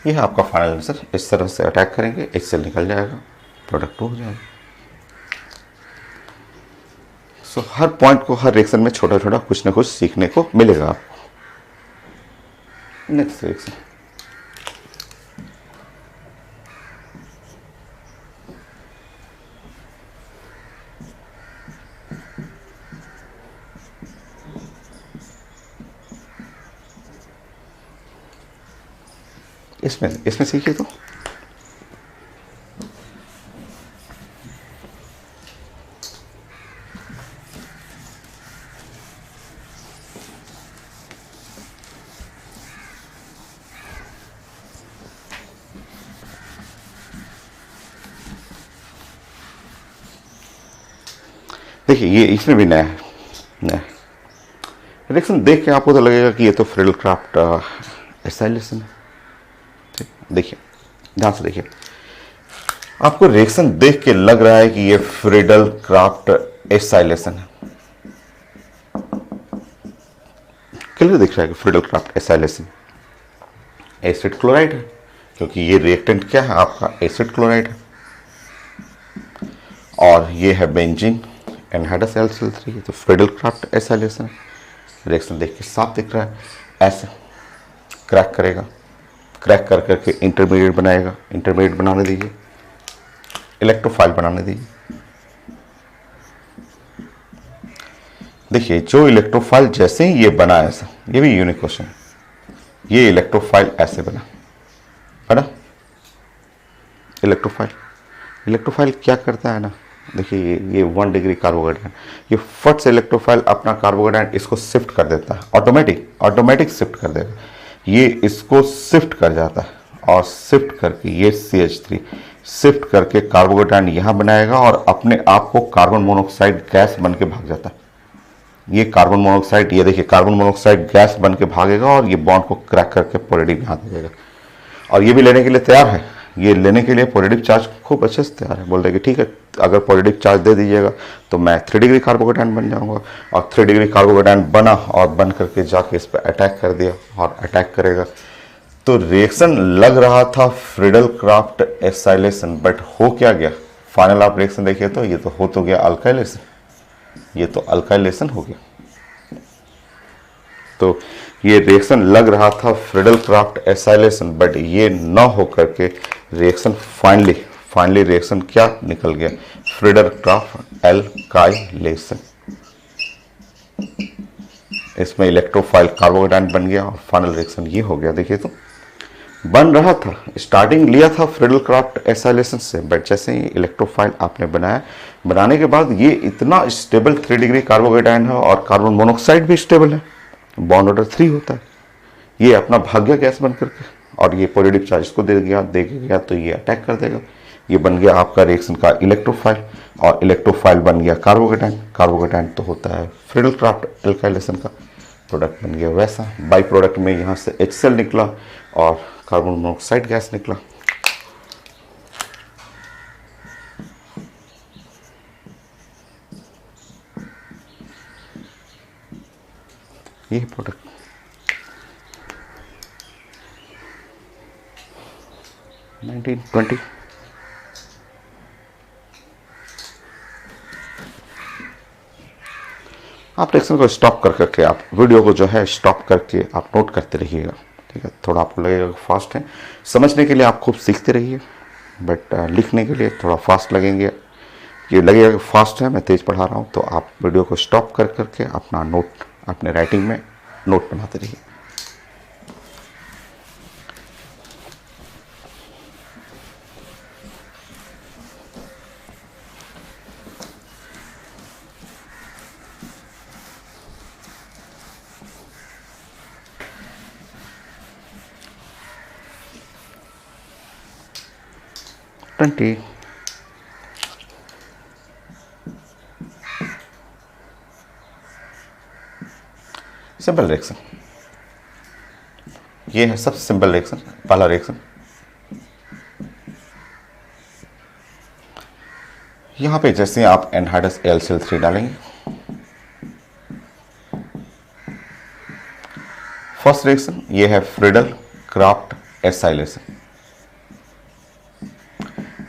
ये है आपका फाइनल आंसर। इस तरह से अटैक करेंगे, एक सेल निकल जाएगा, प्रोडक्ट हो जाएगा। सो हर पॉइंट को, हर रिएक्शन में छोटा छोटा कुछ ना कुछ सीखने को मिलेगा आपको। नेक्स्ट रिएक्शन, इसमें सीखिए। तो देखिए ये इसमें भी नया है, नया रिएक्शन देख के आपको तो लगेगा कि ये तो फ्रीडल-क्राफ्ट एसाइलेशन है। देखिए ध्यान से देखिए, आपको रिएक्शन देख के लग रहा है कि ये फ्रीडल-क्राफ्ट एसाइलेशन है, क्लियर दिख रहा है कि फ्रीडल-क्राफ्ट एसाइलेशन एसिड क्लोराइड है, क्योंकि ये रिएक्टेंट क्या है आपका, एसिड क्लोराइड है, और ये है बेंजीन एनहाइड्रस Al3, तो फ्रीडल-क्राफ्ट एसाइलेशन है। रिएक्शन देख के साफ दिख रहा है, ऐसे क्रैक करेगा, क्रैक कर करके इंटरमीडिएट बनाएगा, इंटरमीडिएट बनाने दीजिए, इलेक्ट्रोफाइल बनाने दीजिए। देखिए जो इलेक्ट्रोफाइल जैसे ही ये बना, ऐसा, ये भी यूनिक क्वेश्चन है, ये इलेक्ट्रोफाइल ऐसे बना, इलेक्ट्रोफाइल क्या करता है ना, देखिए ये 1 डिग्री कार्बोकेटायन, ये फट से इलेक्ट्रोफाइल अपना कार्बोकेटायन इसको शिफ्ट कर देता है, ऑटोमेटिक शिफ्ट कर देगा, ये इसको शिफ्ट कर जाता है, और शिफ्ट करके ये CH3 शिफ्ट करके कार्बोकेटायन यहाँ बनाएगा, और अपने आप को कार्बन मोनोऑक्साइड गैस बन के भाग जाता है। ये कार्बन मोनोऑक्साइड, ये देखिए कार्बन मोनोऑक्साइड गैस बन के भागेगा, और ये बॉन्ड को क्रैक करके पॉजिटिव यहाँ दे देगा, और ये भी लेने के लिए तैयार है, ये लेने के लिए पॉजिटिव चार्ज खूब अच्छे से तैयार है। बोल रहे कि ठीक है, अगर पॉजिटिव चार्ज दे दीजिएगा तो मैं 3 डिग्री कार्बोकेटायन बन जाऊंगा, और 3 डिग्री कार्बोकेटायन बना, और बन करके जाके इस पर अटैक कर दिया, और अटैक करेगा। तो रिएक्शन लग रहा था फ्रीडल-क्राफ्ट एसाइलेशन, बट हो क्या गया, फाइनल आप रिएक्शन देखिए तो ये तो हो तो गया अल्काइलेशन, ये तो अल्काइलेशन हो गया। तो ये रिएक्शन लग रहा था फ्रीडल-क्राफ्ट एसाइलेशन, बट ये न हो करके रिएक्शन फाइनली रिएक्शन क्या निकल गया, फ्रीडल-क्राफ्ट एल्काइलेशन। इसमें इलेक्ट्रोफाइल कार्बोकेटायन बन गया और फाइनल रिएक्शन ये हो गया। देखिए तो बन रहा था, स्टार्टिंग लिया था फ्रीडल-क्राफ्ट एसाइलेशन से, बट जैसे ही इलेक्ट्रोफाइल आपने बनाया, बनाने के बाद ये इतना स्टेबल 3 डिग्री कार्बोकेटायन है और कार्बन मोनोऑक्साइड भी स्टेबल है, बॉन्ड ऑर्डर 3 होता है, ये अपना भाग गया गैस बन करके और ये पॉजिटिव चार्ज को दे गया तो ये अटैक कर देगा। ये बन गया आपका रिएक्शन का इलेक्ट्रोफाइल और इलेक्ट्रोफाइल बन गया कार्बोकेटायन। कार्बोकेटायन तो होता है फ्रीडल-क्राफ्ट एल्काइलेशन का प्रोडक्ट बन गया वैसा। बाई प्रोडक्ट में यहाँ से HCl निकला और कार्बन मोनोऑक्साइड गैस निकला। ये प्रोडक्ट नाइनटीन 20 आप रिएक्शन को स्टॉप कर करके आप वीडियो को जो है स्टॉप करके आप नोट करते रहिएगा, ठीक है। थोड़ा आपको लगेगा फास्ट है, समझने के लिए आप खूब सीखते रहिए, बट लिखने के लिए थोड़ा फास्ट लगेंगे। ये लगेगा कि फास्ट है, मैं तेज़ पढ़ा रहा हूँ, तो आप वीडियो को स्टॉप कर करके अपना नोट अपने राइटिंग में नोट बनाते रहिए। ट्वेंटी सिंपल रिएक्शन, ये है सबसे सिंपल रिएक्शन, पहला रिएक्शन। यहां पे जैसे आप एनहाइड्रस AlCl3 डालेंगे, फर्स्ट रिएक्शन ये है फ्रीडल-क्राफ्ट एसाइलेशन।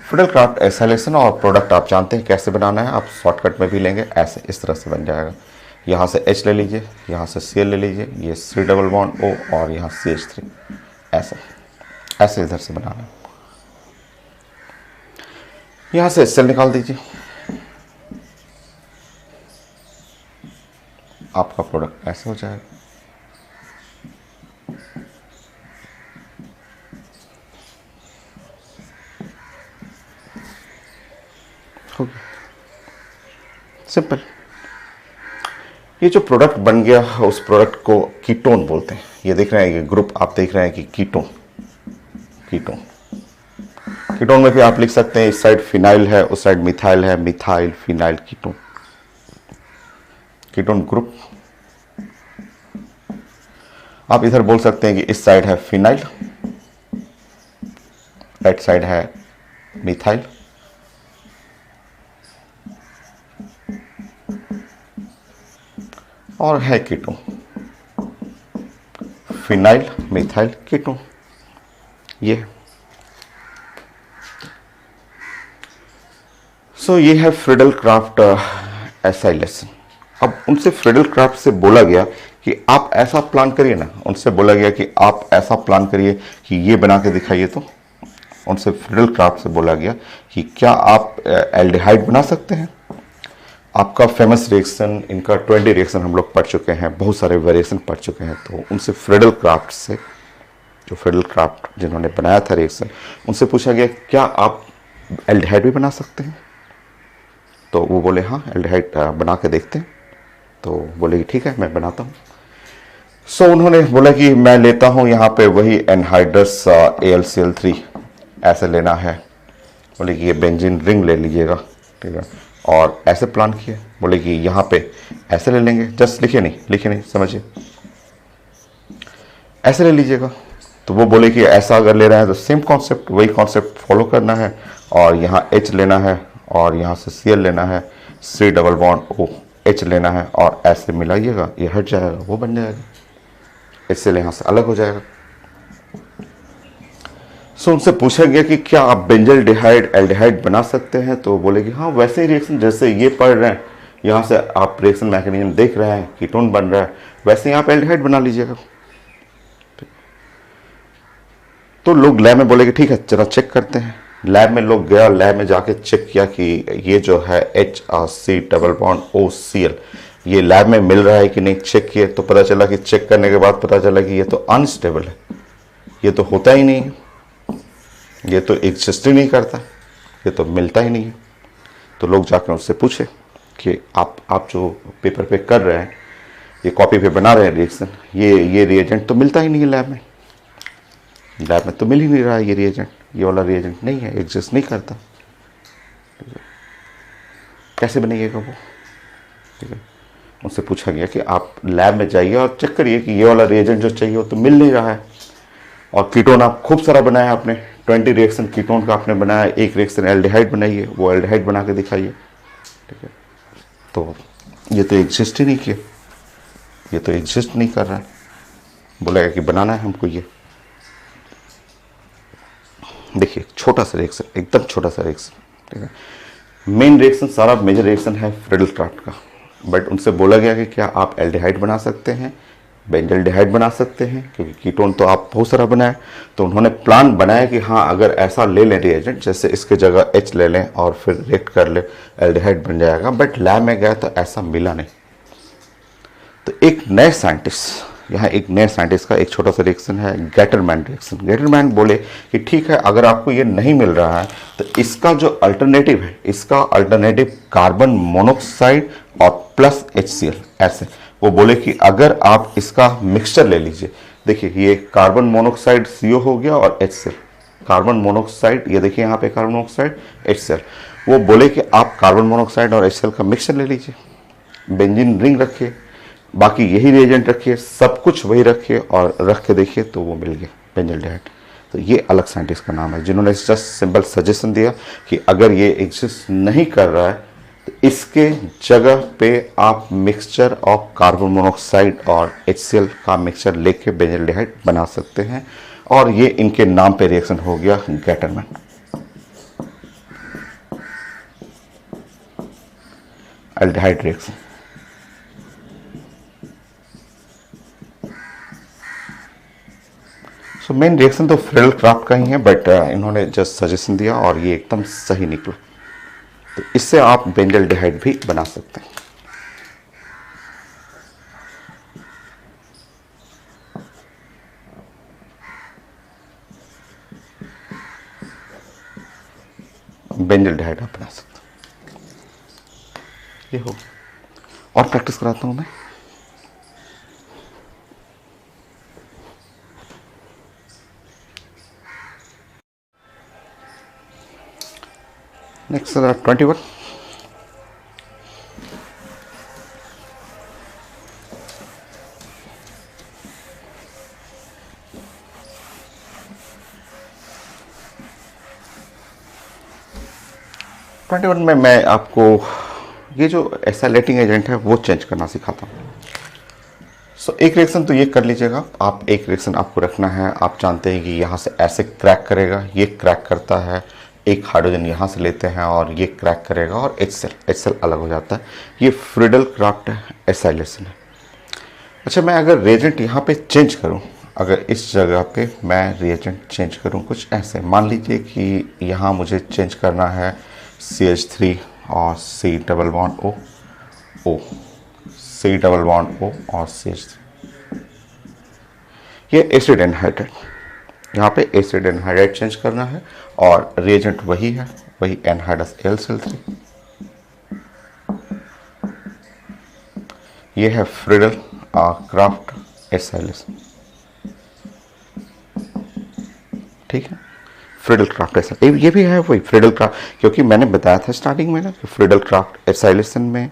फ्रीडल-क्राफ्ट एसाइलेशन और प्रोडक्ट आप जानते हैं कैसे बनाना है, आप शॉर्टकट में भी लेंगे, ऐसे इस तरह से बन जाएगा। यहाँ से H ले लीजिए, यहाँ से Cl ले लीजिए, ये C डबल बॉन्ड O और यहाँ CH3, ऐसे ऐसे इधर से बनाना है। यहाँ से HCl निकाल दीजिए, आपका प्रोडक्ट ऐसे हो जाएगा। सिंपल। ये जो प्रोडक्ट बन गया उस प्रोडक्ट को कीटोन बोलते हैं। ये देख रहे हैं, ये ग्रुप आप देख रहे हैं कि कीटोन कीटोन कीटोन में भी आप लिख सकते हैं, इस साइड फिनाइल है, उस साइड मिथाइल है, methyl phenyl ketone, ketone group. आप इधर बोल सकते हैं कि इस साइड है फिनाइल, राइट साइड है मिथाइल, और है कीटोन, फिनाइल मिथाइल कीटोन। ये ये है फ्रीडल-क्राफ्ट एसाइलेशन। अब उनसे फ्रीडल-क्राफ्ट से बोला गया कि आप ऐसा प्लान करिए ना, उनसे बोला गया कि आप ऐसा प्लान करिए कि ये बना के दिखाइए। तो उनसे फ्रीडल-क्राफ्ट से बोला गया कि क्या आप एल्डिहाइड बना सकते हैं। आपका फेमस रिएक्शन, इनका 20 रिएक्शन हम लोग पढ़ चुके हैं, बहुत सारे वेरिएशन पढ़ चुके हैं। तो उनसे फ्रीडल-क्राफ्ट से, जो फ्रीडल-क्राफ्ट जिन्होंने बनाया था रिएक्शन, उनसे पूछा गया क्या आप एल्डिहाइड भी बना सकते हैं। तो वो बोले हाँ, एल्डिहाइड बना के देखते हैं। तो बोले कि ठीक है, मैं बनाता हूँ। उन्होंने बोला कि मैं लेता हूँ यहाँ पे वही एनहाइड्रस AlCl3 ऐसे लेना है। बोले कि ये बेंजीन रिंग ले लीजिएगा, ठीक है। और ऐसे प्लान किए, बोले कि यहाँ पे ऐसे ले लेंगे, जस्ट लिखे नहीं समझिए, ऐसे ले लीजिएगा। तो वो बोले कि ऐसा अगर ले रहे हैं तो सेम कॉन्सेप्ट, वही कॉन्सेप्ट फॉलो करना है, और यहाँ H लेना है और यहाँ से Cl लेना है, C double bond O H लेना है और ऐसे मिलाइएगा, ये हट जाएगा, वो बन जाएगा, इससे यहाँ से अलग हो जाएगा। उनसे पूछा गया कि क्या आप बेंजल्डिहाइड एल्डिहाइड बना सकते हैं। तो बोले कि हाँ, वैसे ही रिएक्शन जैसे ये पढ़ रहे हैं, यहाँ से आप रिएक्शन मैकेनिज्म देख रहे हैं, कीटोन बन रहा है, वैसे ही आप एल्डिहाइड बना लीजिएगा। तो लोग लैब में बोले कि ठीक है, चलो चेक करते हैं। लैब में लोग गया, लैब में जाके चेक किया कि ये जो है HC डबल बॉन्ड OCl ये लैब में मिल रहा है कि नहीं, चेक किए तो पता चला कि चेक करने के बाद पता चला कि ये तो अनस्टेबल है, ये तो होता ही नहीं है, ये तो एग्जिस्ट ही नहीं करता, ये तो मिलता ही नहीं है। तो लोग जाकर उससे पूछे कि आप जो पेपर पे कर रहे हैं, ये कॉपी पे बना रहे हैं रिएक्शन, ये रिएजेंट तो मिलता ही नहीं है लैब में तो मिल ही नहीं रहा है, ये रिएजेंट, ये वाला रिएजेंट नहीं है, एग्जिस्ट नहीं करता, कैसे बनेगा वो? ठीक है, उनसे पूछा गया कि आप लैब में जाइए और चेक करिए कि ये वाला रिएजेंट जो चाहिए वो तो मिल नहीं रहा है। और कीटोन आप खूब सारा बनाया आपने, 20 रिएक्शन कीटोन का आपने बनाया, एक रिएक्शन एल्डिहाइड बनाइए, वो एल्डिहाइड बना के दिखाइए। ठीक है, तो ये तो एग्जिस्ट ही नहीं किया, ये तो एग्जिस्ट नहीं कर रहा है। बोलेगा कि बनाना है हमको ये। देखिए छोटा सा रिएक्शन, एकदम छोटा सा रिएक्शन, ठीक है, मेन रिएक्शन सारा मेजर रिएक्शन है फ्रेडल-क्राफ्ट का, बट उनसे बोला गया कि क्या आप एल्डिहाइड बना सकते हैं, बेंजल्डिहाइड बना सकते हैं, क्योंकि कीटोन तो आप बहुत सारा बनाए। तो उन्होंने प्लान बनाया कि हाँ अगर ऐसा ले लें रिएजेंट, जैसे इसके जगह H ले लें और फिर रिएक्ट कर ले, एल्डिहाइड बन जाएगा। बट लैब में गया तो ऐसा मिला नहीं। तो एक नए साइंटिस्ट, यहाँ एक नए साइंटिस्ट का एक छोटा सा रिएक्शन है, गैटरमैन रिएक्शन। गैटरमैन बोले कि ठीक है अगर आपको ये नहीं मिल रहा है तो इसका जो अल्टरनेटिव है, इसका अल्टरनेटिव कार्बन मोनोक्साइड और प्लस HCl, ऐसे वो बोले कि अगर आप इसका मिक्सचर ले लीजिए। देखिए ये कार्बन मोनोक्साइड CO हो गया और HCl, कार्बन मोनोक्साइड, ये देखिए यहाँ पे कार्बन मोनोक्साइड HCl। वो बोले कि आप कार्बन मोनोक्साइड और HCl का मिक्सचर ले लीजिए, बेंजीन रिंग रखिए, बाकी यही रिएजेंट रखिए, सब कुछ वही रखिए और रख के देखिए तो वो मिल गया बेंजल्डिहाइड। तो ये अलग साइंटिस्ट का नाम है जिन्होंने जस्ट सिंपल सजेशन दिया कि अगर ये एग्जिस्ट नहीं कर रहा है तो इसके जगह पे आप मिक्सचर ऑफ कार्बन मोनोक्साइड और HCl का मिक्सचर लेके बेंजल्डिहाइड बना सकते हैं। और ये इनके नाम पे रिएक्शन हो गया गैटरमैन एल्डिहाइड रिएक्शन। तो मेन रिएक्शन तो फ्रेडल-क्राफ्ट का ही है, बट इन्होंने जस्ट सजेशन दिया और ये एकदम सही निकला। तो इससे आप बेंजल्डिहाइड भी बना सकते हैं। बेंजल्डिहाइड आप बना सकते हैं। ये हो, और प्रैक्टिस कराता हूं मैं। नेक्स्ट 21। में मैं आपको ये जो एसाइलेटिंग एजेंट है वो चेंज करना सिखाता हूँ। सो एक रिएक्शन तो ये कर लीजिएगा आप, एक रिएक्शन आपको रखना है, आप जानते हैं कि यहाँ से ऐसे क्रैक करेगा, ये क्रैक करता है, एक हाइड्रोजन यहाँ से लेते हैं और ये क्रैक करेगा और HCl अलग हो जाता है। ये फ्रेडल-क्राफ्ट एसाइलेशन है। अच्छा, मैं अगर रिएजेंट यहाँ पे चेंज करूँ, अगर इस जगह पे मैं रिएजेंट चेंज करूँ कुछ ऐसे, मान लीजिए कि यहाँ मुझे चेंज करना है CH3 और C double bond O, C double bond O और CH3, ये एसिड एनहाइड्राइड, यहाँ पे एसिड एनहाइड्राइड चेंज करना है और रिएजेंट वही है, वही एनहाइड्रस AlCl3। ये है फ्रेडल-क्राफ्ट एसाइलेशन, ठीक है, फ्रेडल-क्राफ्ट एसाइलेशन। ये भी है वही फ्रेडल-क्राफ्ट, क्योंकि मैंने बताया था स्टार्टिंग में ना कि फ्रेडल-क्राफ्ट एसाइलेशन में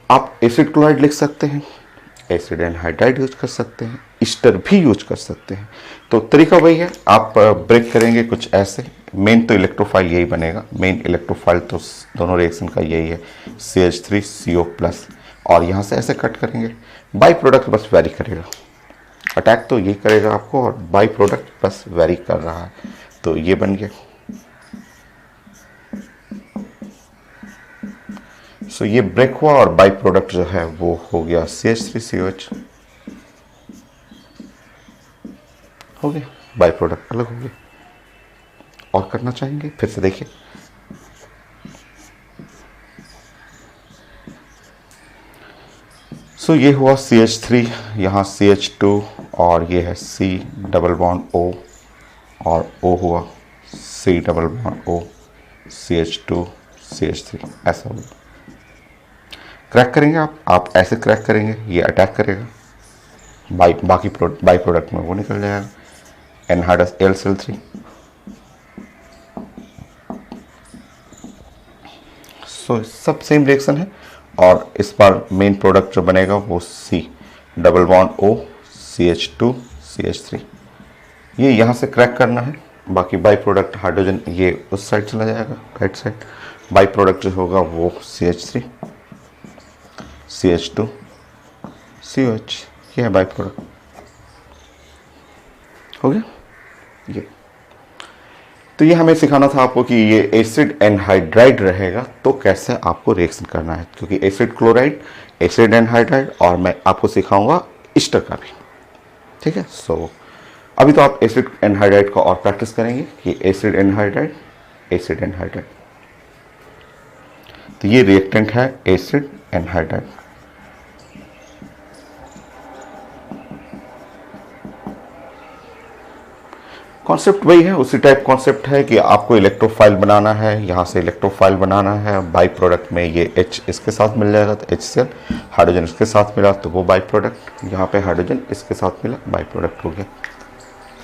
आप एसिड क्लोराइड लिख सकते हैं, एसिड एनहाइड्राइड यूज कर सकते हैं, ईस्टर भी यूज कर सकते हैं। तो तरीका वही है, आप ब्रेक करेंगे कुछ ऐसे, मेन तो इलेक्ट्रोफाइल यही बनेगा, मेन इलेक्ट्रोफाइल तो दोनों रिएक्शन का यही है, CH3CO+, और यहाँ से ऐसे कट करेंगे, बाई प्रोडक्ट बस वेरी करेगा, अटैक तो यही करेगा आपको और बाई प्रोडक्ट बस वेरी कर रहा है। तो ये बन गया। सो ये ब्रेक हुआ और बाई प्रोडक्ट जो है वो हो गया CH3COH, हो गया, बाई प्रोडक्ट अलग हो गया। और करना चाहेंगे, फिर से देखिए। सो ये हुआ CH3, यहाँ CH2 और ये है C डबल बॉन्ड O और O हुआ C double bond O CH2 CH3, ऐसा होगा। क्रैक करेंगे आप ऐसे क्रैक करेंगे, ये अटैक करेगा, बाकी बाई प्रोडक्ट में वो निकल जाएगा, एनहाइड्रस AlCl3। सो सब सेम रिएक्शन है और इस बार मेन प्रोडक्ट जो बनेगा वो C double bond O CH2 CH3, ये यहाँ से क्रैक करना है। बाकी बाई प्रोडक्ट हाइड्रोजन ये उस साइड चला जाएगा, राइट साइड। बाई प्रोडक्ट जो होगा वो CH3 CH2 COH, ये है बाई प्रोडक्ट, हो गया ये। तो ये हमें सिखाना था आपको कि ये एसिड एनहाइड्राइड रहेगा तो कैसे आपको रिएक्शन करना है, क्योंकि एसिड क्लोराइड, एसिड एनहाइड्राइड और मैं आपको सिखाऊंगा ईस्टर का भी, ठीक है। सो अभी तो आप एसिड एनहाइड्राइड का और प्रैक्टिस करेंगे कि एसिड एनहाइड्राइड, एसिड एनहाइड्राइड। तो ये रिएक्टेंट है एसिड एनहाइड्राइड। कॉन्सेप्ट वही है, उसी टाइप कॉन्सेप्ट है कि आपको इलेक्ट्रोफाइल बनाना है, यहाँ से इलेक्ट्रोफाइल बनाना है। बाई प्रोडक्ट में ये H इसके साथ मिल जाएगा तो HCl, हाइड्रोजन इसके साथ मिला तो वो बाई प्रोडक्ट, यहाँ पे हाइड्रोजन इसके साथ मिला, बाई प्रोडक्ट हो गया।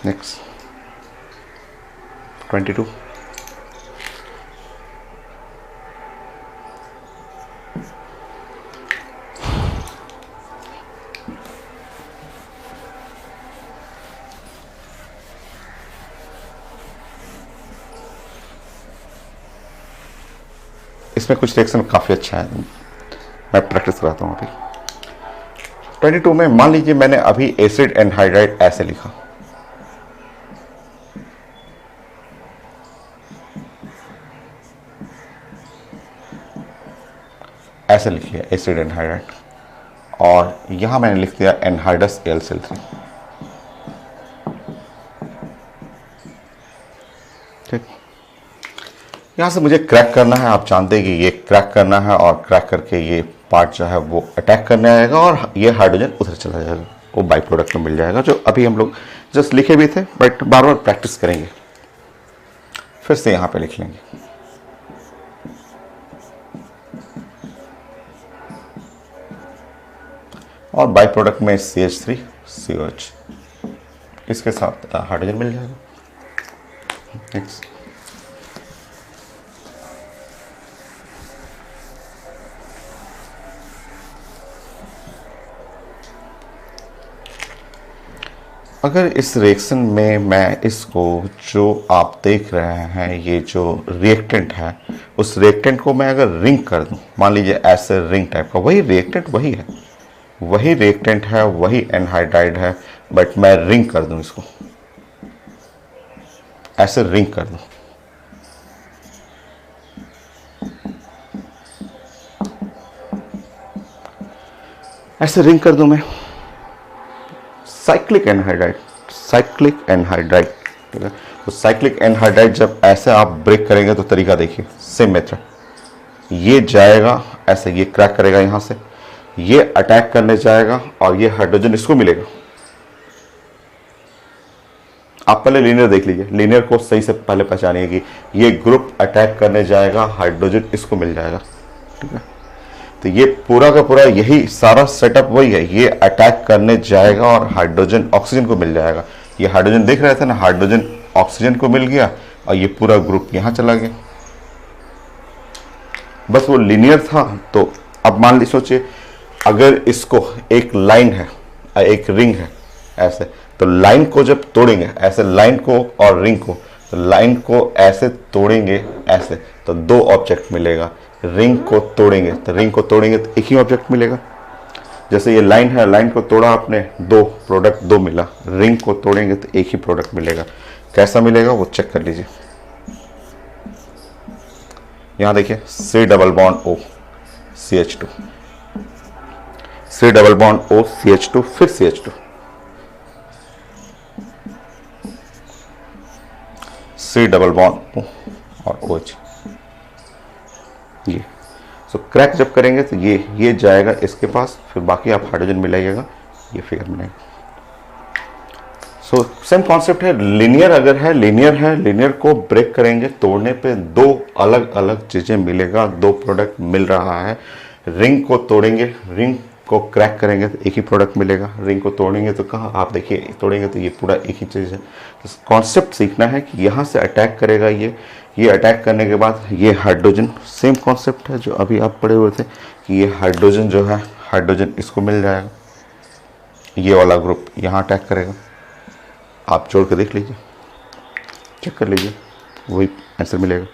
नेक्स्ट 22। इसमें कुछ रिएक्शन काफ़ी अच्छा है, मैं प्रैक्टिस कराता हूँ अभी। 22 में मान लीजिए मैंने अभी एसिड एनहाइड्राइड ऐसे लिखा, ऐसे लिखिए एसिड एनहाइड्राइड, और यहां मैंने लिख दिया एनहाइड्रस AlCl3, ठीक। यहां से मुझे क्रैक करना है, आप जानते हैं कि ये क्रैक करना है और क्रैक करके ये पार्ट जो है वो अटैक करने आएगा और ये हाइड्रोजन उधर चला जाएगा, वो बाई प्रोडक्ट में मिल जाएगा, जो अभी हम लोग जस्ट लिखे भी थे, बट बार बार प्रैक्टिस करेंगे। फिर से यहां पे लिख लेंगे, और बाई प्रोडक्ट में CH3 COH, इसके साथ हाइड्रोजन मिल जाएगा। नेक्स्ट अगर इस रिएक्शन में मैं इसको, जो आप देख रहे हैं ये जो रिएक्टेंट है, उस रिएक्टेंट को मैं अगर रिंग कर दूं, मान लीजिए ऐसे रिंग टाइप का, वही रिएक्टेंट वही है, वही रिएक्टेंट है, वही एनहाइड्राइड है, बट मैं रिंग कर दूं इसको, ऐसे रिंग कर दूं, ऐसे रिंग कर दूं मैं, साइक्लिक एनहाइड्राइड, साइक्लिक एनहाइड्राइड, ठीक है। तो साइक्लिक एनहाइड्राइड जब ऐसे आप ब्रेक करेंगे तो तरीका देखिए, सेम मेथड, ये जाएगा ऐसे, ये क्रैक करेगा यहां से, ये अटैक करने जाएगा और ये हाइड्रोजन इसको मिलेगा। आप पहले लीनियर देख लीजिए, लीनियर को सही से पहले पहचानिए कि ये ग्रुप अटैक करने जाएगा, हाइड्रोजन इसको मिल जाएगा, ठीक है। तो ये पूरा का पूरा यही सारा सेटअप वही है, ये अटैक करने जाएगा और हाइड्रोजन ऑक्सीजन को मिल जाएगा। ये हाइड्रोजन देख रहे थे ना, हाइड्रोजन ऑक्सीजन को मिल गया और ये पूरा ग्रुप यहां चला गया, बस वो लीनियर था। तो अब मान लीजिए, सोचिए अगर इसको एक लाइन है, एक रिंग है ऐसे, तो लाइन को जब तोड़ेंगे ऐसे, लाइन को और रिंग को, तो लाइन को ऐसे तोड़ेंगे ऐसे, तो दो ऑब्जेक्ट मिलेगा। रिंग को तोड़ेंगे तो रिंग को तोड़ेंगे तो एक ही ऑब्जेक्ट मिलेगा। जैसे ये लाइन है, लाइन को तोड़ा आपने, दो प्रोडक्ट दो मिला, रिंग को तोड़ेंगे तो एक ही प्रोडक्ट मिलेगा। कैसा मिलेगा वो चेक कर लीजिए। यहां देखिए C double bond O CH2, C double bond O CH2, फिर CH2, C 3 डबल बॉन्ड और OH ये। सो क्रैक जब करेंगे तो ये जाएगा इसके पास, फिर बाकी आप हाइड्रोजन मिलाइएगा, ये फिगर बनाएंगे। सो सेम कॉन्सेप्ट है, लीनियर अगर है, लीनियर को ब्रेक करेंगे, तोड़ने पे दो अलग अलग चीजें मिलेगा, दो प्रोडक्ट मिल रहा है। रिंग को तोड़ेंगे, रिंग को क्रैक करेंगे तो एक ही प्रोडक्ट मिलेगा, रिंग को तोड़ेंगे तो कहाँ आप देखिए तोड़ेंगे तो ये पूरा एक ही चीज़ है। तो कॉन्सेप्ट सीखना है कि यहाँ से अटैक करेगा ये अटैक करने के बाद ये हाइड्रोजन, सेम कॉन्सेप्ट है जो अभी आप पढ़े हुए थे कि ये हाइड्रोजन जो है, हाइड्रोजन इसको मिल जाएगा, ये वाला ग्रुप यहाँ अटैक करेगा। आप जोड़ के देख लीजिए, चेक कर लीजिए, वही आंसर मिलेगा।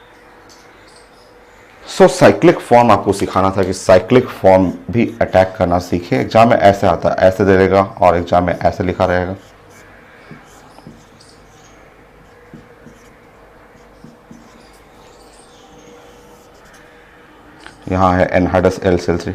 सो साइक्लिक फॉर्म आपको सिखाना था कि साइक्लिक फॉर्म भी अटैक करना सीखे। एग्जाम में ऐसे आता है, ऐसे दे देगा और एग्जाम में ऐसे लिखा रहेगा। यहाँ है एनहाइड्रस L-Cl3,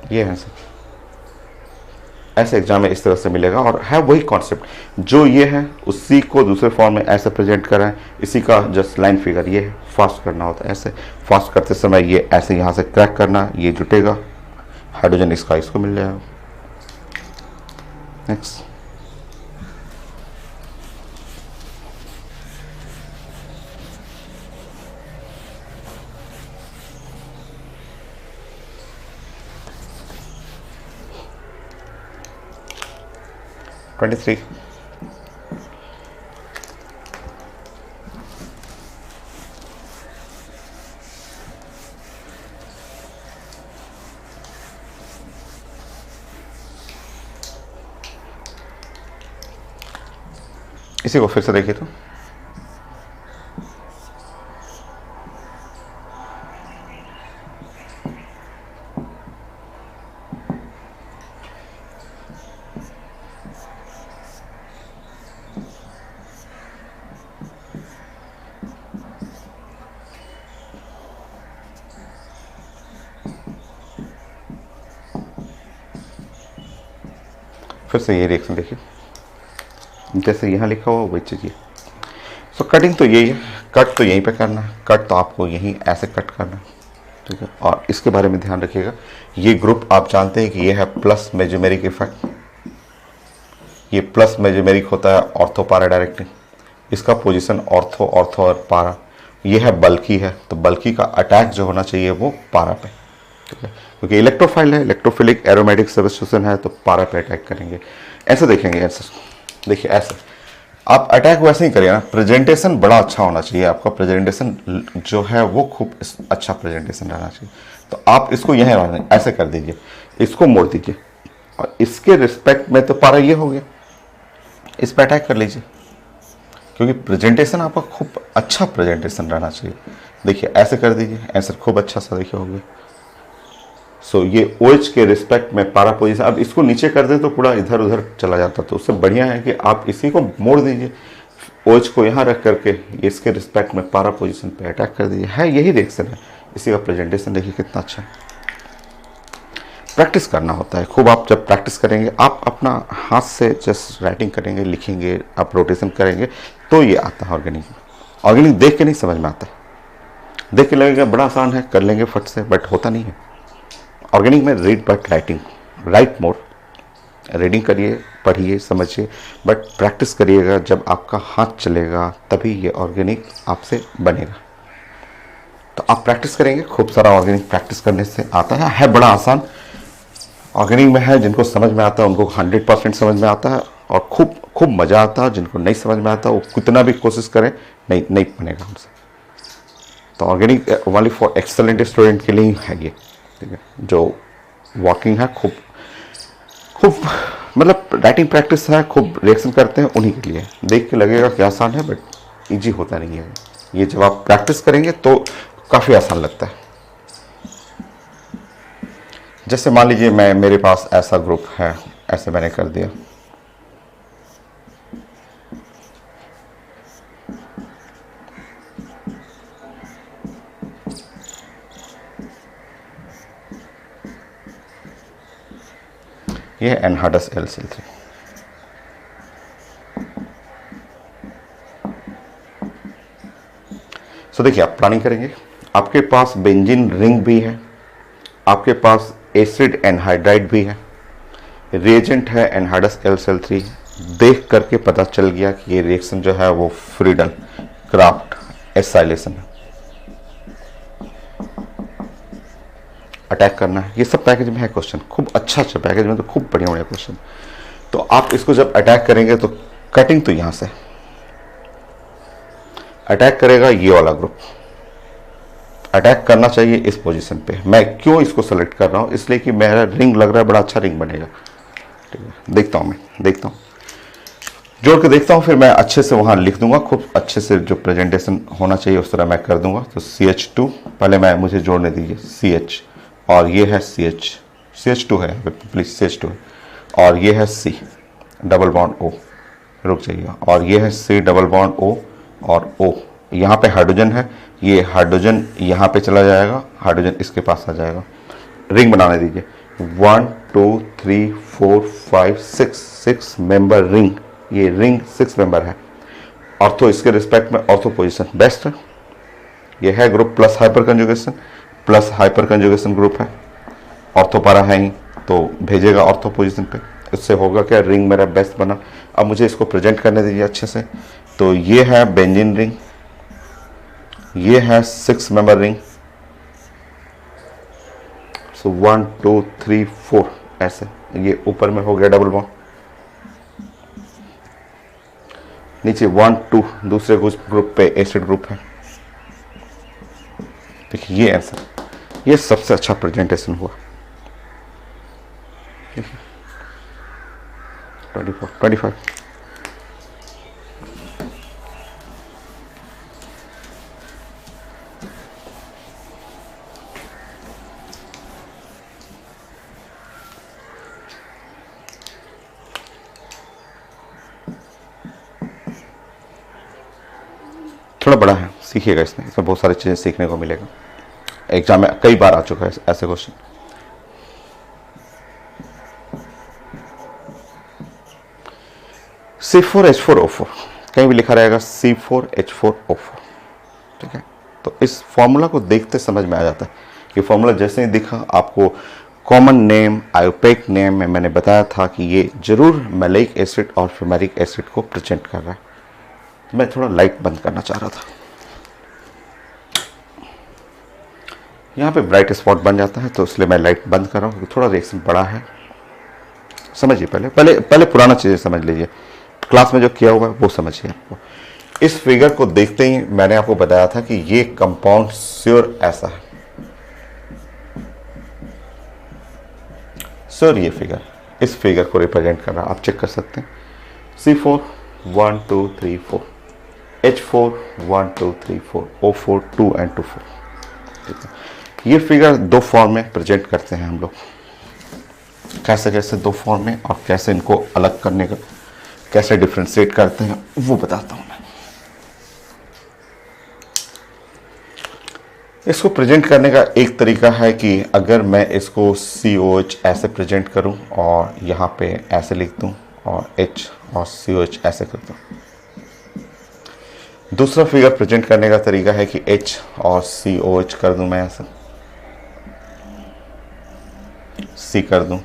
ये है सर। ऐसे एग्जाम में इस तरह से मिलेगा और है वही कॉन्सेप्ट जो ये है उसी को दूसरे फॉर्म में ऐसे प्रेजेंट कर रहे हैं। इसी का जस्ट लाइन फिगर ये है, फास्ट करना होता है। ऐसे फास्ट करते समय ये ऐसे यहाँ से क्रैक करना, ये जुटेगा, हाइड्रोजन इसका इसको मिल जाएगा। Next, twenty three. इसी को फिर से देखिए तो फिर से ये रिएक्शन देखिए, जैसे यहाँ लिखा हुआ वही चीज़। सो कटिंग तो यही है, कट तो यहीं पे करना है, कट तो आपको यहीं ऐसे कट करना है, ठीक है। और इसके बारे में ध्यान रखिएगा, ये ग्रुप आप जानते हैं कि ये है प्लस मेजोमेरिक इफेक्ट। ये प्लस मेजोमेरिक होता है ऑर्थो पारा डायरेक्टली, इसका पोजीशन ऑर्थो ऑर्थो और पारा। ये है बल्कि है, तो बल्कि का अटैक जो होना चाहिए वो पारा पे, ठीक है, क्योंकि इलेक्ट्रोफाइल है, इलेक्ट्रोफिलिक एरोमेटिक सब्स्टिट्यूशन है, तो पारा पे अटैक करेंगे। ऐसे देखेंगे, ऐसे देखिए, ऐसे आप अटैक वैसे ही करिए ना। प्रेजेंटेशन बड़ा अच्छा होना चाहिए आपका, प्रेजेंटेशन जो है वो खूब अच्छा प्रेजेंटेशन रहना चाहिए। तो आप इसको यहीं ऐसे कर दीजिए, इसको मोड़ दीजिए और इसके रिस्पेक्ट में तो पारा ये हो गया, इस पर अटैक कर लीजिए, क्योंकि प्रेजेंटेशन आपका खूब अच्छा प्रेजेंटेशन रहना चाहिए। देखिए ऐसे कर दीजिए, ऐसे खूब अच्छा सा देखिए हो गया। सो ये OH के रिस्पेक्ट में पारा पोजीशन। अब इसको नीचे कर दें तो पूरा इधर उधर चला जाता, तो उससे बढ़िया है कि आप इसी को मोड़ दीजिए, OH को यहाँ रख करके इसके रिस्पेक्ट में पारा पोजीशन पे अटैक कर दीजिए। है यही रिएक्शन है, इसी का प्रेजेंटेशन देखिए कितना अच्छा है। प्रैक्टिस करना होता है खूब। आप जब प्रैक्टिस करेंगे, आप अपना हाथ से जस्ट राइटिंग करेंगे, लिखेंगे, आप रोटेशन करेंगे तो ये आता है ऑर्गेनिक। ऑर्गेनिक देख के नहीं समझ में आता है, देख के लगेगा बड़ा आसान है, कर लेंगे फट से, बट होता नहीं है। ऑर्गेनिक में read but writing, right more, reading करिए, पढ़िए, समझिए, बट प्रैक्टिस करिएगा। जब आपका हाथ चलेगा तभी ये ऑर्गेनिक आपसे बनेगा। तो आप प्रैक्टिस करेंगे, खूब सारा ऑर्गेनिक प्रैक्टिस करने से आता है बड़ा आसान। ऑर्गेनिक में है, जिनको समझ में आता है उनको 100% समझ में आता है और खूब खूब मज़ा आता है। जिनको नहीं समझ में आता वो कितना भी कोशिश करें नहीं बनेगा हमसे। तो organic only for excellent student के लिए है ये, ठीक है, जो वॉकिंग है, खूब मतलब राइटिंग प्रैक्टिस है, खूब रिएक्शन करते हैं, उन्हीं के लिए। देख के लगेगा कि आसान है, बट इजी होता नहीं है ये। जब आप प्रैक्टिस करेंगे तो काफ़ी आसान लगता है। जैसे मान लीजिए मैं मेरे पास ऐसा ग्रुप है, ऐसे मैंने कर दिया, ये है एनहाइड्रस LCl3। सो देखिए आप प्लानिंग करेंगे, आपके पास बेंजीन रिंग भी है, आपके पास एसिड एनहाइड्राइड भी है, रिएजेंट है एनहाइड्रस LCl3। देख करके पता चल गया कि ये रिएक्शन जो है वो फ्रीडल क्राफ्ट एसाइलेशन है। अटैक करना है, ये सब पैकेज में है क्वेश्चन, खूब अच्छा पैकेज में, तो खूब बढ़िया बढ़िया क्वेश्चन। तो आप इसको जब अटैक करेंगे तो कटिंग तो यहां से अटैक करेगा, ये वाला ग्रुप अटैक करना चाहिए इस पोजीशन पे। मैं क्यों इसको सेलेक्ट कर रहा हूं, इसलिए कि मेरा रिंग लग रहा है बड़ा अच्छा रिंग बनेगा। ठीक है, देखता हूं, मैं देखता हूं, जोड़ के देखता हूं, फिर मैं अच्छे से वहां लिख दूंगा, खूब अच्छे से जो प्रेजेंटेशन होना चाहिए उस तरह मैं कर दूंगा। तो CH2 पहले मुझे जोड़ने दीजिए, CH, और ये है CH2 है, प्लीज CH2 है, और ये है C डबल बॉन्ड O, रुक जाइए, और ये है C डबल बॉन्ड O और O। यहाँ पे हाइड्रोजन है, ये हाइड्रोजन यहाँ पे चला जाएगा, हाइड्रोजन इसके पास आ जाएगा। रिंग बनाने दीजिए, 1 2 3 4 5 6 मेंबर रिंग, ये रिंग 6 मेंबर है। ऑर्थो इसके रिस्पेक्ट में ऑर्थो पोजीशन बेस्ट है, ये है group plus hyper conjugation group है, ऑर्थो पारा है ही तो भेजेगा ऑर्थो पोजीशन पे, इससे होगा क्या, रिंग मेरा बेस्ट बना। अब मुझे इसको प्रेजेंट करने दीजिए अच्छे से। तो ये है बेंजीन रिंग, ये है 6 मेंबर रिंग, सो 1 2 3 4 ऐसे, ये ऊपर में हो गया डबल बॉन्ड, नीचे 1 2 दूसरे ग्रुप पे एसिड ग्रुप है। देखिए ये आंसर, ये सबसे अच्छा प्रेजेंटेशन हुआ। 24 25 थोड़ा बड़ा है, सीखिएगा इसमें बहुत सारी चीजें सीखने को मिलेगा। एग्जाम में कई बार आ चुका है ऐसे क्वेश्चन। C4H4O4 कहीं भी लिखा रहेगा C4H4O4, ठीक है। तो इस फॉर्मूला को देखते समझ में आ जाता है, ये फॉर्मूला जैसे ही दिखा आपको कॉमन नेम आयोपेक नेम में मैंने बताया था कि ये जरूर मैलिक एसिड और फ्यूमेरिक एसिड को प्रेजेंट कर रहा है। मैं थोड़ा लाइट बंद करना चाह रहा था, यहाँ पे ब्राइट स्पॉट बन जाता है, तो इसलिए मैं लाइट बंद कर रहा हूँ, थोड़ा रिएक्शन बड़ा है। समझिए पहले पुराना चीज़ें समझ लीजिए, क्लास में जो किया हुआ है वो समझिए। आपको इस फिगर को देखते ही मैंने आपको बताया था कि ये कंपाउंड श्योर ऐसा है, श्योर ये फिगर इस फिगर को रिप्रेजेंट कर रहा है। आप चेक कर सकते हैं, C4 1 2 3 4, H4 1 2 3 4, O4 2 and 2 4, ठीक है। ये फिगर दो फॉर्म में प्रेजेंट करते हैं हम लोग, कैसे कैसे दो फॉर्म में, और कैसे इनको अलग करने का, कैसे डिफ्रेंशिएट करते हैं वो बताता हूं मैं। इसको प्रेजेंट करने का एक तरीका है कि अगर मैं इसको COH ऐसे प्रेजेंट करूं और यहाँ पे ऐसे लिख दूं और H और COH ऐसे कर दूं। दूसरा फिगर प्रेजेंट करने का तरीका है कि H और COH कर दूं, मैं ऐसा C कर दूं,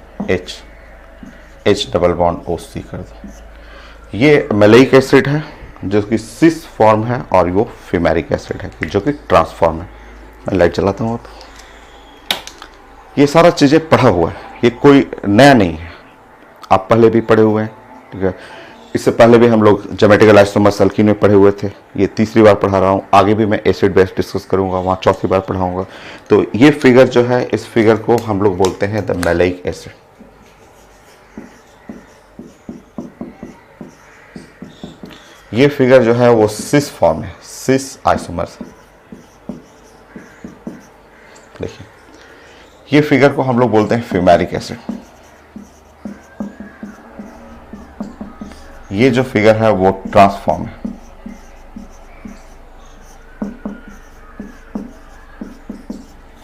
H डबल बॉन्ड OC कर दूं। ये मैलिक एसिड है जो कि सिस फॉर्म है, और वो फ्यूमेरिक एसिड है जो कि ट्रांसफॉर्म है। मैं लाइट चलाता हूँ। ये सारा चीज़ें पढ़ा हुआ है, ये कोई नया नहीं है, आप पहले भी पढ़े हुए हैं, ठीक है। इससे पहले भी हम लोग ज्योमेट्रिकल आइसोमर्स अल्कीन में पढ़े हुए थे, ये तीसरी बार पढ़ा रहा हूँ। आगे भी मैं एसिड बेस डिस्कस करूँगा, वहाँ चौथी बार पढ़ाऊँगा। तो ये फिगर जो है, इस फिगर को हम लोग बोलते हैं द मैलिक एसिड। ये फिगर जो है वो सिस फॉर्म है, सिस आइसोमर्स। देखिए ये फिगर को हम लोग बोलते हैं फ्यूमेरिक एसिड। ये जो फिगर है वो ट्रांसफॉर्म है।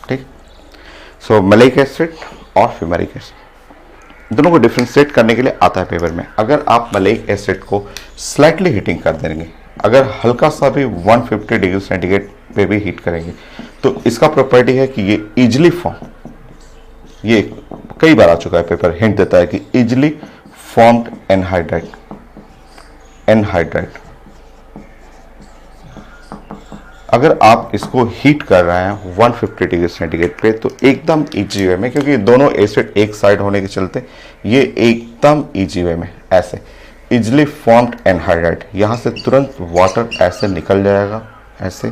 ठीक। सो मलेइक एसिड और फ्यूमेरिक एसिड दोनों को डिफ्रेंशिएट करने के लिए आता है पेपर में। अगर आप मलेइक एसिड को स्लाइटली हीटिंग कर देंगे, अगर हल्का सा भी 150 डिग्री सेंटीग्रेड पे भी हीट करेंगे, तो इसका प्रॉपर्टी है कि ये इजिली फॉर्म, ये कई बार आ चुका है पेपर, हिंट देता है कि इजिली फॉर्म्ड एनहाइड्राइड। अगर आप इसको हीट कर रहे हैं 150 डिग्री सेंटीग्रेड पे, तो एकदम इजी वे में, क्योंकि दोनों एसिड एक साइड होने के चलते ये एकदम इजी वे में ऐसे इजिली फॉर्म्ड एनहाइड्राइड, यहां से तुरंत वाटर ऐसे निकल जाएगा, ऐसे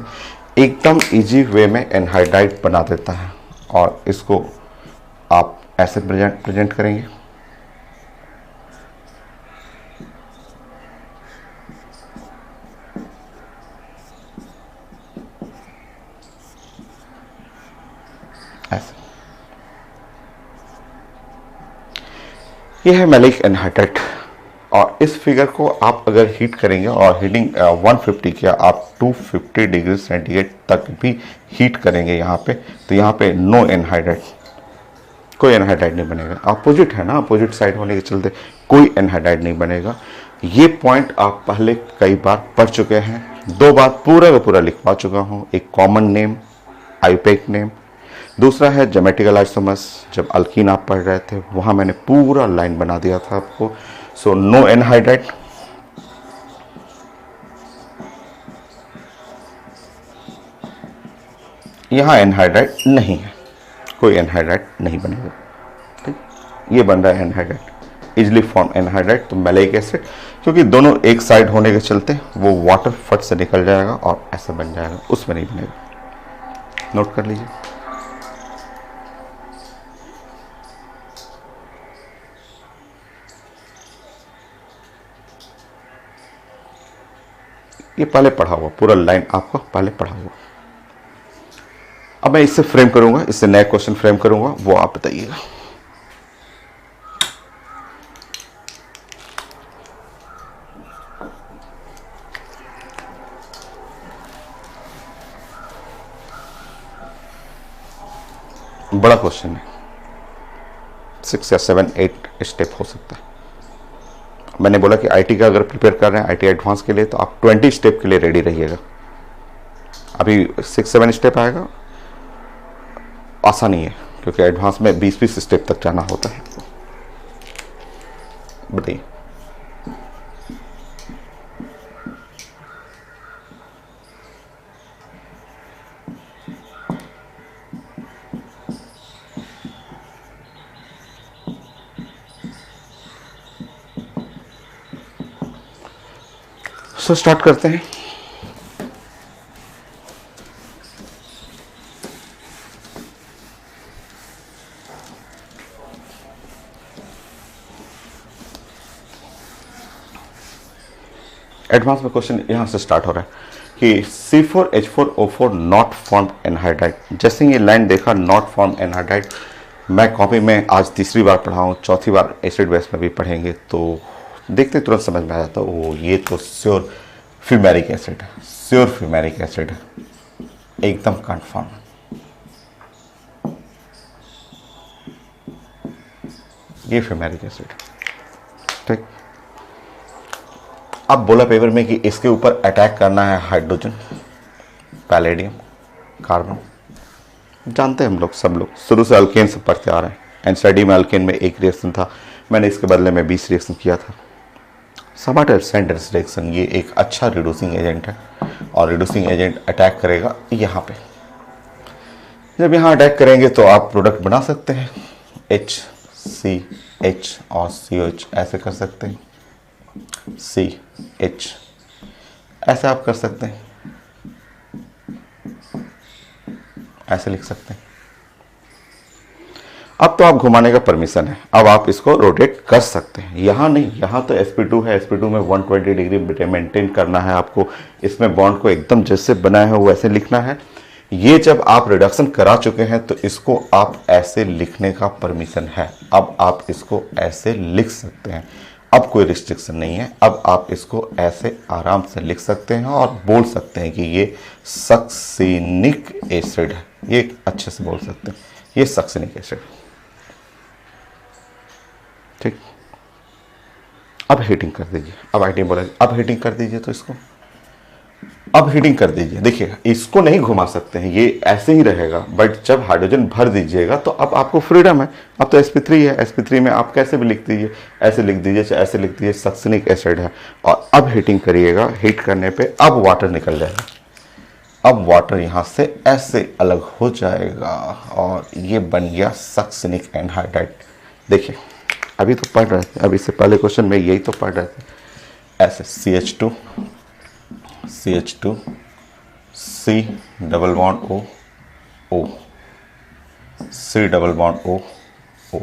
एकदम इजी वे में एनहाइड्राइड बना देता है। और इसको आप ऐसे प्रेजेंट करेंगे। ऐसे यह है मलेइक एनहाइड्राइड। और इस फिगर को आप अगर हीट करेंगे, और हीटिंग 150 किया, आप 250 डिग्री सेंटीग्रेड तक भी हीट करेंगे यहाँ पे, तो यहाँ पे नो एनहाइड्राइड, कोई एनहाइड्राइड नहीं बनेगा। अपोजिट है ना, अपोजिट साइड होने के चलते कोई एनहाइड्राइड नहीं बनेगा। ये पॉइंट आप पहले कई बार पढ़ चुके हैं, 2 बार पूरा का पूरा लिखवा चुका हूँ। एक कॉमन नेम, आईयूपैक नेम, दूसरा है ज्योमेट्रिकल आइसोमर्स। जब अल्कीन आप पढ़ रहे थे वहाँ मैंने पूरा लाइन बना दिया था आपको। सो नो एनहाइड्राइड, यहाँ एनहाइड्राइड नहीं है, कोई एनहाइड्राइड नहीं बनेगा। ठीक, ये बन रहा है एनहाइड्राइड, इजिली फॉर्म एनहाइड्राइड। तो मलेइक एसिड, क्योंकि दोनों एक साइड होने के चलते वो वाटर फट से निकल जाएगा और ऐसा बन जाएगा, उसमें नहीं बनेगा। नोट कर लीजिए। ये पहले पढ़ा हुआ, पूरा लाइन आपको पहले पढ़ा हुआ। अब मैं इससे फ्रेम करूंगा, इससे नया क्वेश्चन फ्रेम करूंगा, वो आप बताइएगा। बड़ा क्वेश्चन है, 6 या 7 8 स्टेप हो सकता है। मैंने बोला कि आईटी का अगर प्रिपेयर कर रहे हैं, आईटी एडवांस के लिए, तो आप 20 स्टेप के लिए रेडी रहिएगा। अभी 6-7 स्टेप आएगा, आसान नहीं है, क्योंकि एडवांस में 20-20 स्टेप तक जाना होता है। बताइए। सो स्टार्ट करते हैं। एडवांस में क्वेश्चन यहां से स्टार्ट हो रहा है कि C4H4O4 नॉट फॉर्म्ड एनहाइड्राइड। जैसे ये लाइन देखा, नॉट फॉर्म्ड एनहाइड्राइड, मैं कॉपी में आज तीसरी बार पढ़ा हूँ, चौथी बार एसिड बेस में भी पढ़ेंगे, तो देखते तुरंत समझ में आ जाता है, ओ ये तो श्योर फ्यूमेरिक एसिड है, श्योर फ्यूमेरिक एसिड है, एकदम कन्फर्म। ये फ्यूमेरिक एसिड। ठीक। अब बोला पेपर में कि इसके ऊपर अटैक करना है हाइड्रोजन, पैलेडियम, कार्बन। जानते हैं हम लोग, सब लोग शुरू से अल्केन से पढ़ते आ रहे हैं। एनसीईआरटी में अल्केन में एक रिएक्शन था, मैंने इसके बदले में 20 रिएक्शन किया था। समाटर सेंडर्स रिएक्शन, ये एक अच्छा रिड्यूसिंग एजेंट है, और रिड्यूसिंग एजेंट अटैक करेगा यहाँ पे। जब यहाँ अटैक करेंगे तो आप प्रोडक्ट बना सकते हैं, HCH और COH ऐसे कर सकते हैं, CH ऐसे आप कर सकते हैं, ऐसे लिख सकते हैं। अब तो आप घुमाने का परमिशन है, अब आप इसको रोटेट कर सकते हैं। यहाँ नहीं, यहाँ तो sp2 है, sp2 में 120 डिग्री मेंटेन करना है आपको। इसमें बॉन्ड को एकदम जैसे बनाया है वैसे लिखना है। ये जब आप रिडक्शन करा चुके हैं तो इसको आप ऐसे लिखने का परमिशन है। अब आप इसको ऐसे लिख सकते हैं, अब कोई रिस्ट्रिक्शन नहीं है। अब आप इसको ऐसे आराम से लिख सकते हैं और बोल सकते हैं कि ये सक्सिनिक एसिड है। ये अच्छे से बोल सकते हैं, ये सक्सिनिक एसिड। ठीक, अब हीटिंग कर दीजिए। अब आइटम बोला अब हीटिंग कर दीजिए, तो इसको अब हीटिंग कर दीजिए। देखिए इसको नहीं घुमा सकते हैं, ये ऐसे ही रहेगा, बट जब हाइड्रोजन भर दीजिएगा तो अब आपको फ्रीडम है। अब तो sp3 है, sp3 में आप कैसे भी लिख दीजिए, ऐसे लिख दीजिए चाहे ऐसे लिख दीजिए, सक्सिनिक एसिड है। और अब हीटिंग करिएगा, हीट करने पे अब वाटर निकल जाएगा। अब वाटर यहाँ से ऐसे अलग हो जाएगा और ये बन गया सक्सिनिक एनहाइड्राइड। देखिए अभी तो पढ़ रहे थे, अभी से पहले क्वेश्चन में यही तो पढ़ रहे थे। ऐसे CH2 C double bond O C double bond O,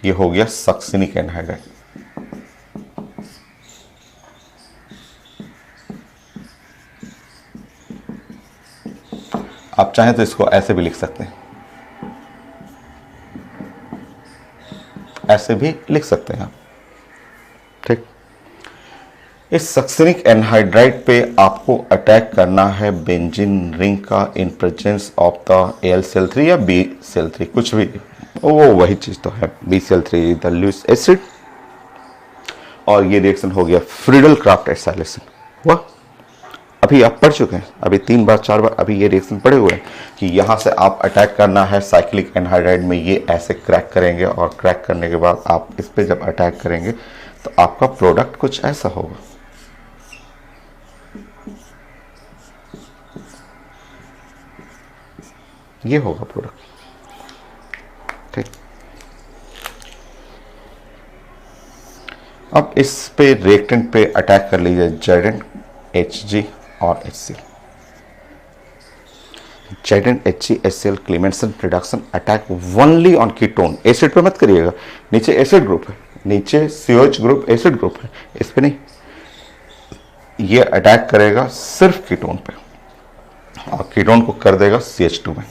ये हो गया सक्सिनिक एनहाइड्राइड। आप चाहें तो इसको ऐसे भी लिख सकते हैं, ऐसे भी लिख सकते हैं आप। ठीक, इस सक्सिनिक एनहाइड्राइड पे आपको अटैक करना है बेंजीन रिंग का इन प्रेजेंस ऑफ द AlCl3 या BCl3, कुछ भी, वो वही चीज तो है, BCl3 द लुईस एसिड। और ये रिएक्शन हो गया फ्रीडल क्राफ्ट एसाइलेशन हुआ। अभी आप पढ़ चुके हैं, अभी 3 बार 4 बार अभी ये रिएक्शन पढ़े हुए हैं कि यहाँ से आप अटैक करना है साइक्लिक एनहाइड्राइड में, ये ऐसे क्रैक करेंगे और क्रैक करने के बाद आप इस पे जब अटैक करेंगे तो आपका प्रोडक्ट कुछ ऐसा होगा। ये होगा प्रोडक्ट। ठीक, अब इस पे रिएक्टेंट पे अटैक कर लीजिए Zn Hg और HCl। Zn Hg HCl क्लीमेंसन reduction attack only on ketone. Acid पे मत करिएगा, नीचे एसिड ग्रुप है, नीचे COH ग्रुप एसिड ग्रुप है, इस पे नहीं। ये अटैक करेगा सिर्फ कीटोन पे और कीटोन को कर देगा CH2 में।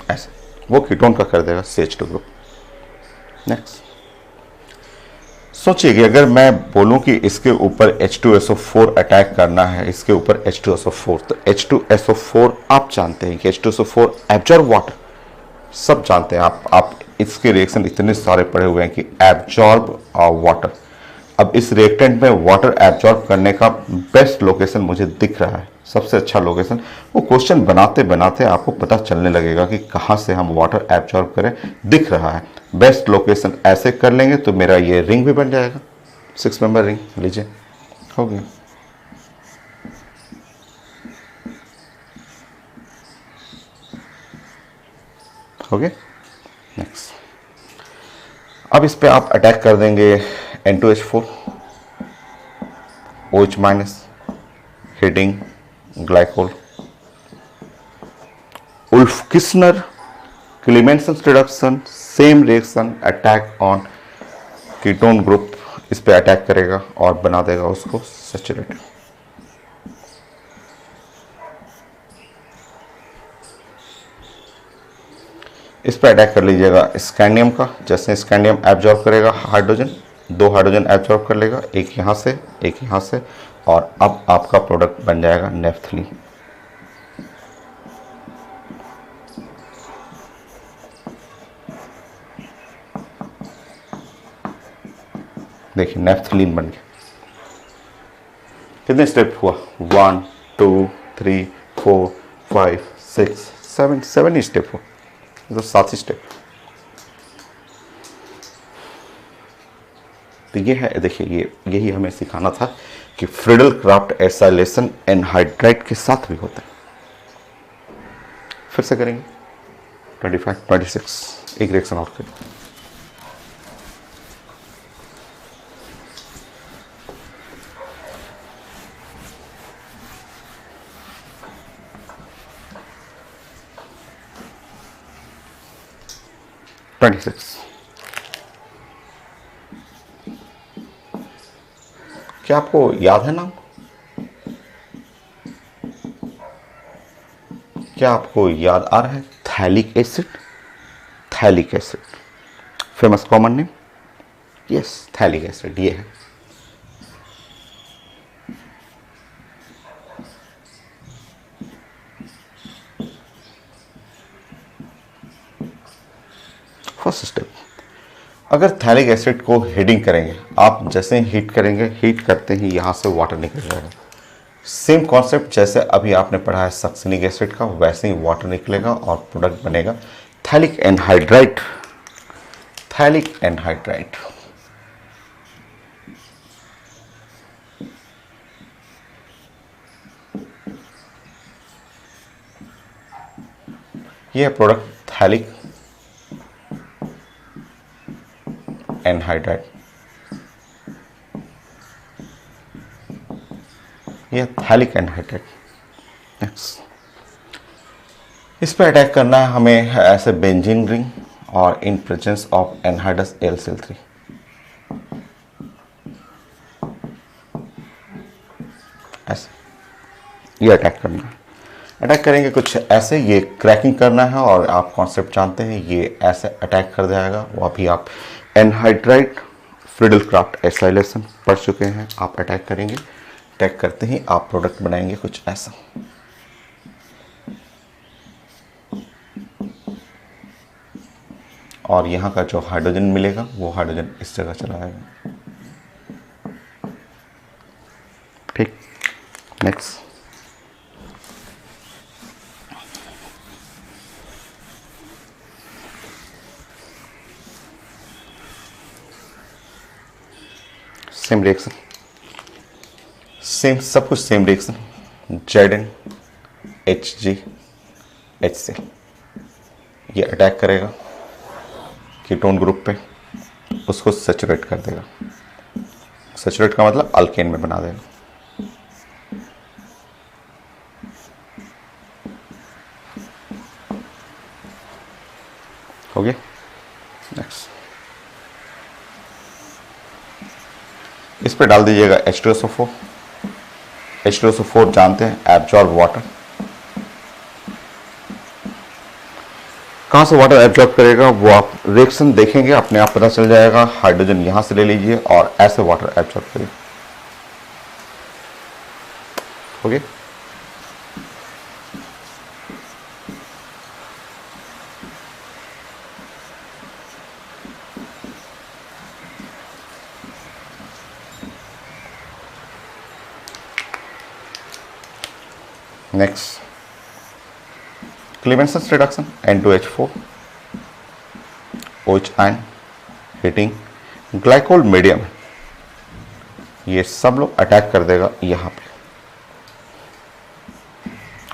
ऐसे वो कीटोन का कर देगा CH2 ग्रुप। नेक्स्ट सोचिए कि अगर मैं बोलूं कि इसके ऊपर H2SO4 अटैक करना है, इसके ऊपर H2SO4, तो H2SO4 आप जानते हैं कि H2SO4 एब्जॉर्ब वाटर, सब जानते हैं आप इसके रिएक्शन इतने सारे पड़े हुए हैं कि एब्जॉर्ब वाटर। अब इस रिएक्टेंट में वाटर एब्जॉर्ब करने का बेस्ट लोकेशन मुझे दिख रहा है, सबसे अच्छा लोकेशन। वो क्वेश्चन बनाते बनाते आपको पता चलने लगेगा कि कहाँ से हम वाटर एब्जॉर्ब करें, दिख रहा है। बेस्ट लोकेशन ऐसे कर लेंगे तो मेरा ये रिंग भी बन जाएगा, 6 मेंबर रिंग। लीजिए हो गया। हो गया। नेक्स्ट अब इस पे आप अटैक कर देंगे N2H4 OH minus heating glycol उल्फ-किस्नर क्लीमेंसन reduction same reaction attack on ketone group, इस पे अटैक करेगा और बना देगा उसको सैचुरेटेड। इस पे अटैक कर लीजिएगा स्कैंडियम का, जैसे स्कैंडियम एब्जॉर्ब करेगा हाइड्रोजन, 2 हाइड्रोजन एब्जॉर्ब कर लेगा, एक यहाँ से एक यहाँ से, और अब आपका प्रोडक्ट बन जाएगा नेफ्थलीन। देखिए नेफ्थलीन बन गया। कितने स्टेप हुआ? 1 2 3 4 5 6 7 7 ही स्टेप हुआ, तो 7 ही स्टेप। तो ये है, देखिए ये यही हमें सिखाना था कि फ्रीडल क्राफ्ट एसाइलेशन एनहाइड्राइड के साथ भी होता है। फिर से करेंगे 25 26 एक रिएक्शन और करें। क्या आपको याद है नाम? क्या आपको याद आ रहा है? Phthalic acid, phthalic acid, famous common name, yes phthalic acid ये है। फर्स्ट स्टेप, अगर थैलिक एसिड को हीटिंग करेंगे, आप जैसे हीट करेंगे, हीट करते ही यहाँ से वाटर निकल जाएगा। सेम कॉन्सेप्ट जैसे अभी आपने पढ़ा है सक्सिनिक एसिड का, वैसे ही वाटर निकलेगा और प्रोडक्ट बनेगा थैलिक एनहाइड्राइड, थैलिक एनहाइड्राइड। यह प्रोडक्ट थैलिक एनहाइड्राइड, यह थैलिक एनहाइड्राइड। नेक्स्ट, इस पर अटैक करना है हमें ऐसे बेंजीन रिंग और इन प्रेजेंस ऑफ एनहाइड्रस AlCl3। ऐसे ये अटैक करना है। अटैक करेंगे कुछ ऐसे, ये क्रैकिंग करना है और आप कॉन्सेप्ट जानते हैं, ये ऐसे अटैक कर जाएगा। वो अभी आप एनहाइड्राइड फ्रिडलक्राफ्ट एसाइलेशन पढ़ चुके हैं। आप अटैक करेंगे, अटैक करते ही आप प्रोडक्ट बनाएंगे कुछ ऐसा। और यहाँ का जो हाइड्रोजन मिलेगा वो हाइड्रोजन इस जगह चला जाएगा। ठीक, नेक्स्ट, सेम रिएक्शन, सेम सब कुछ सेम रिएक्शन, ZnHgHCl ये अटैक करेगा कीटोन ग्रुप पे, उसको सैचुरेट कर देगा। सैचुरेट का मतलब अल्केन में बना देगा। हो गया। नेक्स्ट, इस पे डाल दीजिएगा H2SO4। H2SO4 जानते हैं एब्जॉर्ब वाटर। कहाँ से वाटर एब्जॉर्ब करेगा वो आप रिएक्शन देखेंगे, अपने आप पता चल जाएगा। हाइड्रोजन यहां से ले लीजिए और ऐसे वाटर एब्जॉर्ब करिए। Okay, next, Clemmensen reduction N2H4, OH ion heating, glycol medium, ये सब लोग अटैक कर देगा यहां पे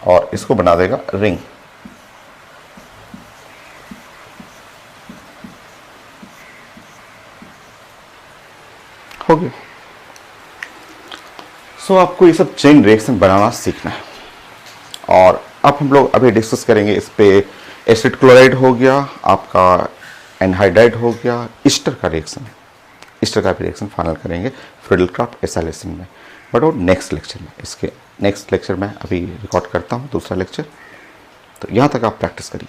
और इसको बना देगा रिंग। हो गया। सो आपको ये सब चेन रिएक्शन बनाना सीखना है। और अब हम लोग अभी डिस्कस करेंगे इस पे एसिड क्लोराइड हो गया, आपका एनहाइड्राइड हो गया, ईस्टर का रिएक्शन, ईस्टर का भी रिएक्शन फाइनल करेंगे फ्रिडलक्राफ्ट एसाइलेशन में, बट वो नेक्स्ट लेक्चर में। इसके नेक्स्ट लेक्चर में अभी रिकॉर्ड करता हूँ दूसरा लेक्चर, तो यहाँ तक आप प्रैक्टिस करिए।